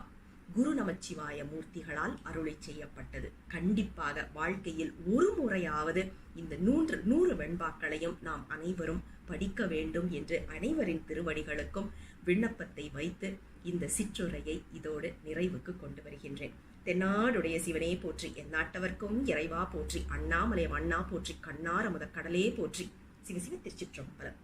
[SPEAKER 1] குரு நமச்சிவாய மூர்த்திகளால் அருளை செய்யப்பட்டது. கண்டிப்பாக வாழ்க்கையில் ஒரு முறையாவது இந்த 100 வெண்பாக்களையும் நாம் அனைவரும் படிக்க வேண்டும் என்று அனைவரின் திருவடிகளுக்கும் விண்ணப்பத்தை வைத்து இந்த சிற்றுரையை இதோடு நிறைவுக்கு கொண்டு வருகின்றேன். தென்னாடுடைய சிவனே போற்றி, எந்நாட்டவர்க்கும் இறைவா போற்றி, அண்ணாமலை அண்ணா போற்றி, கண்ணார முத கடலே போற்றி. சிவ சிவ திருச்சிற்றம்பலம்.